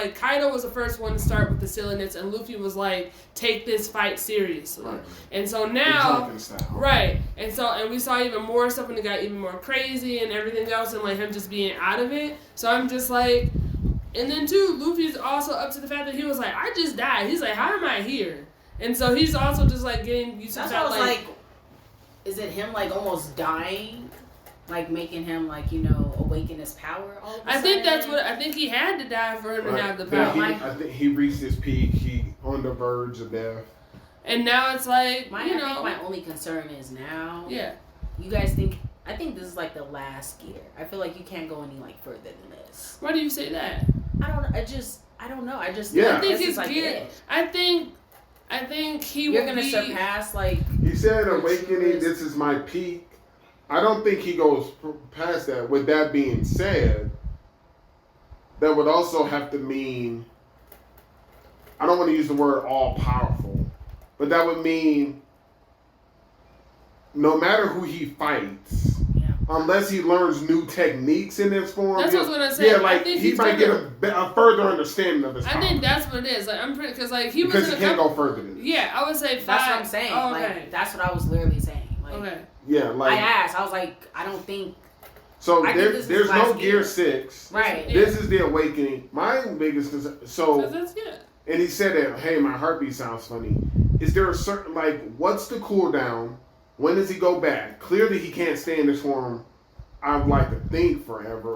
the first one to start with the silliness, and Luffy was like, take this fight seriously. Right. And so now, right? And we saw even more stuff when it got even more crazy and everything else, and like him just being out of it. So I'm just like, and then too, Luffy's also up to the fact that he was like, I just died. He's like, how am I here? And so he's also just like getting used to that. That's like, is it him like almost dying, like making him like awaken his power? All of a sudden? I think he had to die for him to have the power. I think he reached his peak. He on the verge of death. And now it's like I think my only concern is now. Yeah. You guys think? I think this is like the last gear. I feel like you can't go any like further than this. Why do you say that? I don't know. I think his gear. I think You're gonna surpass like. He said, "Awakening. This is my peak." I don't think he goes past that. With that being said, that would also have to mean. I don't want to use the word all powerful, but that would mean no matter who he fights. Unless he learns new techniques in this form. That's what I was gonna say. Yeah, like he might get a further understanding of his power. I think that's what it is. Like I'm pretty because he can't go further than this. Yeah, I would say 5. That's what I'm saying. Oh, okay. Like that's what I was literally saying. Like, okay. Yeah, like I asked. I was like, I don't think. So there's no Gear 6. Right. This is the Awakening. My biggest concern. So that's good. And he said that, hey, my heartbeat sounds funny. Is there a certain what's the cooldown? When does he go back? Clearly, he can't stay in this form. I would like to think forever,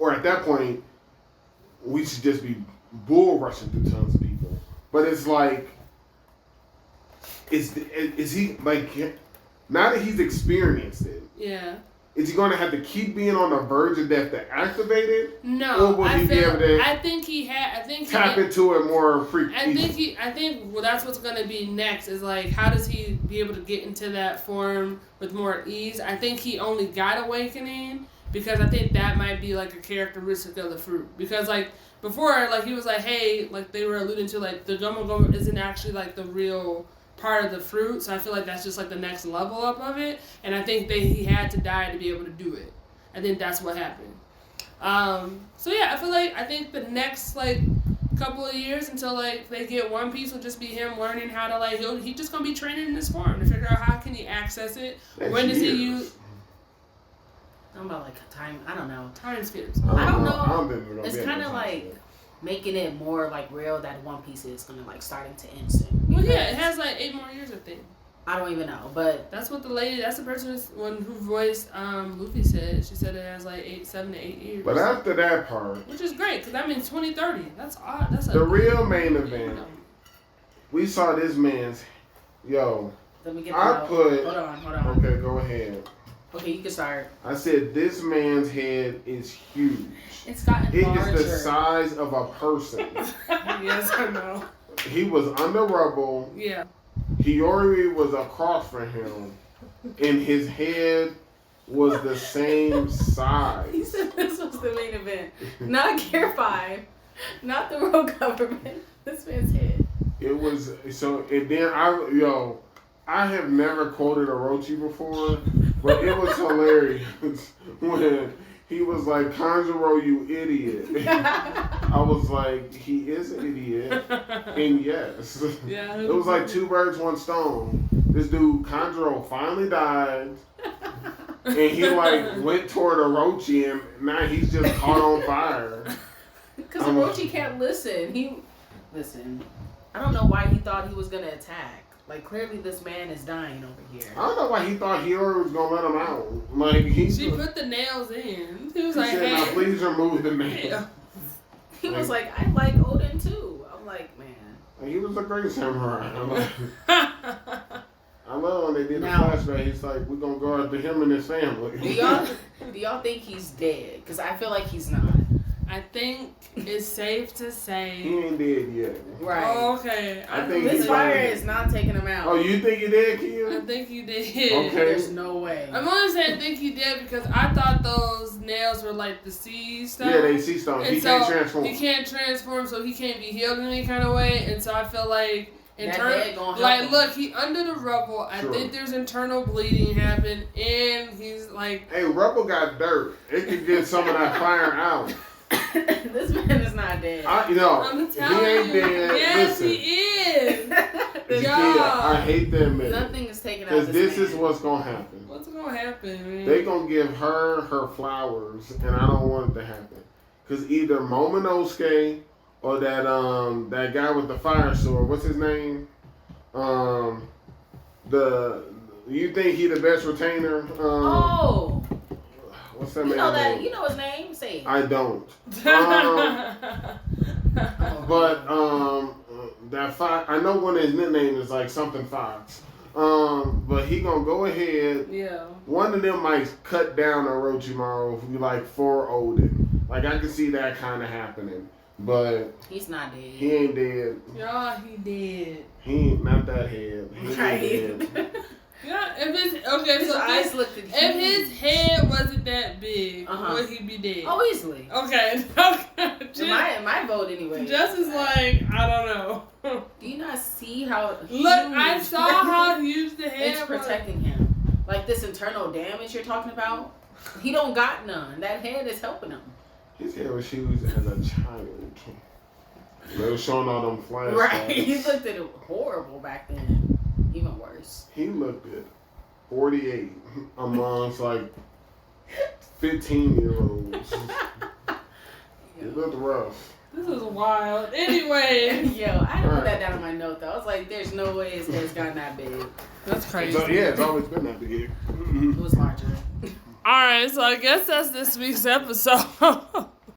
or at that point, we should just be bull rushing through tons of people. But it's like, is he like now that he's experienced it? Yeah. Is he going to have to keep being on the verge of death to activate it? No. Or will he be able to? I think he had. I think tap into it more frequently. I think that's what's going to be next. Is like, how does he be able to get into that form with more ease? I think he only got Awakening because I think that might be like a characteristic of the fruit. Because like before, like he was like, hey, like they were alluding to, like the Gomu Gomu isn't actually like the real part of the fruit, so I feel like that's just like the next level up of it, and I think he had to die to be able to do it. I think that's what happened. So yeah, I think the next like couple of years until like they get One Piece will just be him learning how to like he's just gonna be training in this form to figure out how can he access it. When does he use? I'm about like time. I don't know. Time skips. I don't know. It's kind of like making it more like real that One Piece is gonna like starting to end soon. Well, yeah, it has like 8 more years, I think. I don't even know, but that's what that's the person who voiced Luffy said. She said it has like 7 to 8 years. But after that part, which is great because that means 2030. That's odd. That's the real main event. We saw this man's Let me get hold on. Okay, go ahead. Okay, you can start. I said this man's head is huge. It's gotten larger. It is the size of a person. Yes, I know. He was under rubble. Yeah. Hiyori was across from him, and his head was the same size. He said this was the main event, not Gear 5, not the world government. This man's head. It was so, and then I have never quoted Orochi before, but it was hilarious when He was like, Kanjuro, you idiot. I was like, he is an idiot. And yes. Yeah, it was like 2 birds, 1 stone. This dude, Kanjuro, finally died. And he like went toward Orochi and now he's just caught on fire. Because Orochi can't listen. Listen, I don't know why he thought he was going to attack. Like, clearly this man is dying over here. I don't know why he thought Hiro was going to let him out. Like, she put the nails in. He was like, said, hey. now please remove the nails. He was like, I like Odin too. I'm like, man. He was a great samurai. I love when they did the flashback. He's like, we're going to go after him and his family. Do y'all think he's dead? Because I feel like he's not. I think it's safe to say he ain't dead yet. Right. Oh, okay. I think this fire is not taking him out. Oh, you think he did, Kia? I think he did. Okay. There's no way. I'm only saying I think he did because I thought those nails were like the sea stone. Yeah, they sea stone. He can't transform. He can't transform, so he can't be healed in any kind of way. And so I feel like look, he under the rubble. I think there's internal bleeding happen, and he's like, hey, rubble got dirt. It could get some of that fire out. This man is not dead. I'm telling he ain't dead. Yes, listen, he is. I hate that man. Nothing is taken out. Because this is what's gonna happen. What's gonna happen, man? They gonna give her flowers, and I don't want it to happen. Because either Momonosuke or that guy with the fire sword, what's his name? You think he the best retainer? What's that man? You know his name? Say it. I don't. I know one of his nicknames is like something Fox. But he gonna go ahead. Yeah. One of them might cut down Orochimaru like for Odin. Like I can see that kind of happening. But he's not dead. He ain't dead. Yeah, he dead. He ain't not that head. He ain't dead. Yeah, if his head wasn't that big, would he be dead? Oh, easily. Okay. My vote anyway. Just is like, I don't know. Do you not see how huge? Look, I saw how huge the head was. It's protecting him. Like this internal damage you're talking about, he don't got none. That head is helping him. His head was huge as a child. They were showing all them flashbacks. Right. He looked at it horrible back then. Even worse. He looked at 48 amongst like 15-year-olds. It looked rough. This is wild. Anyway. Yo, I had to put that down on my note though. I was like, there's no way his head's gotten that big. That's crazy. So, yeah, it's always been that big. It was larger. Alright, so I guess that's this week's episode.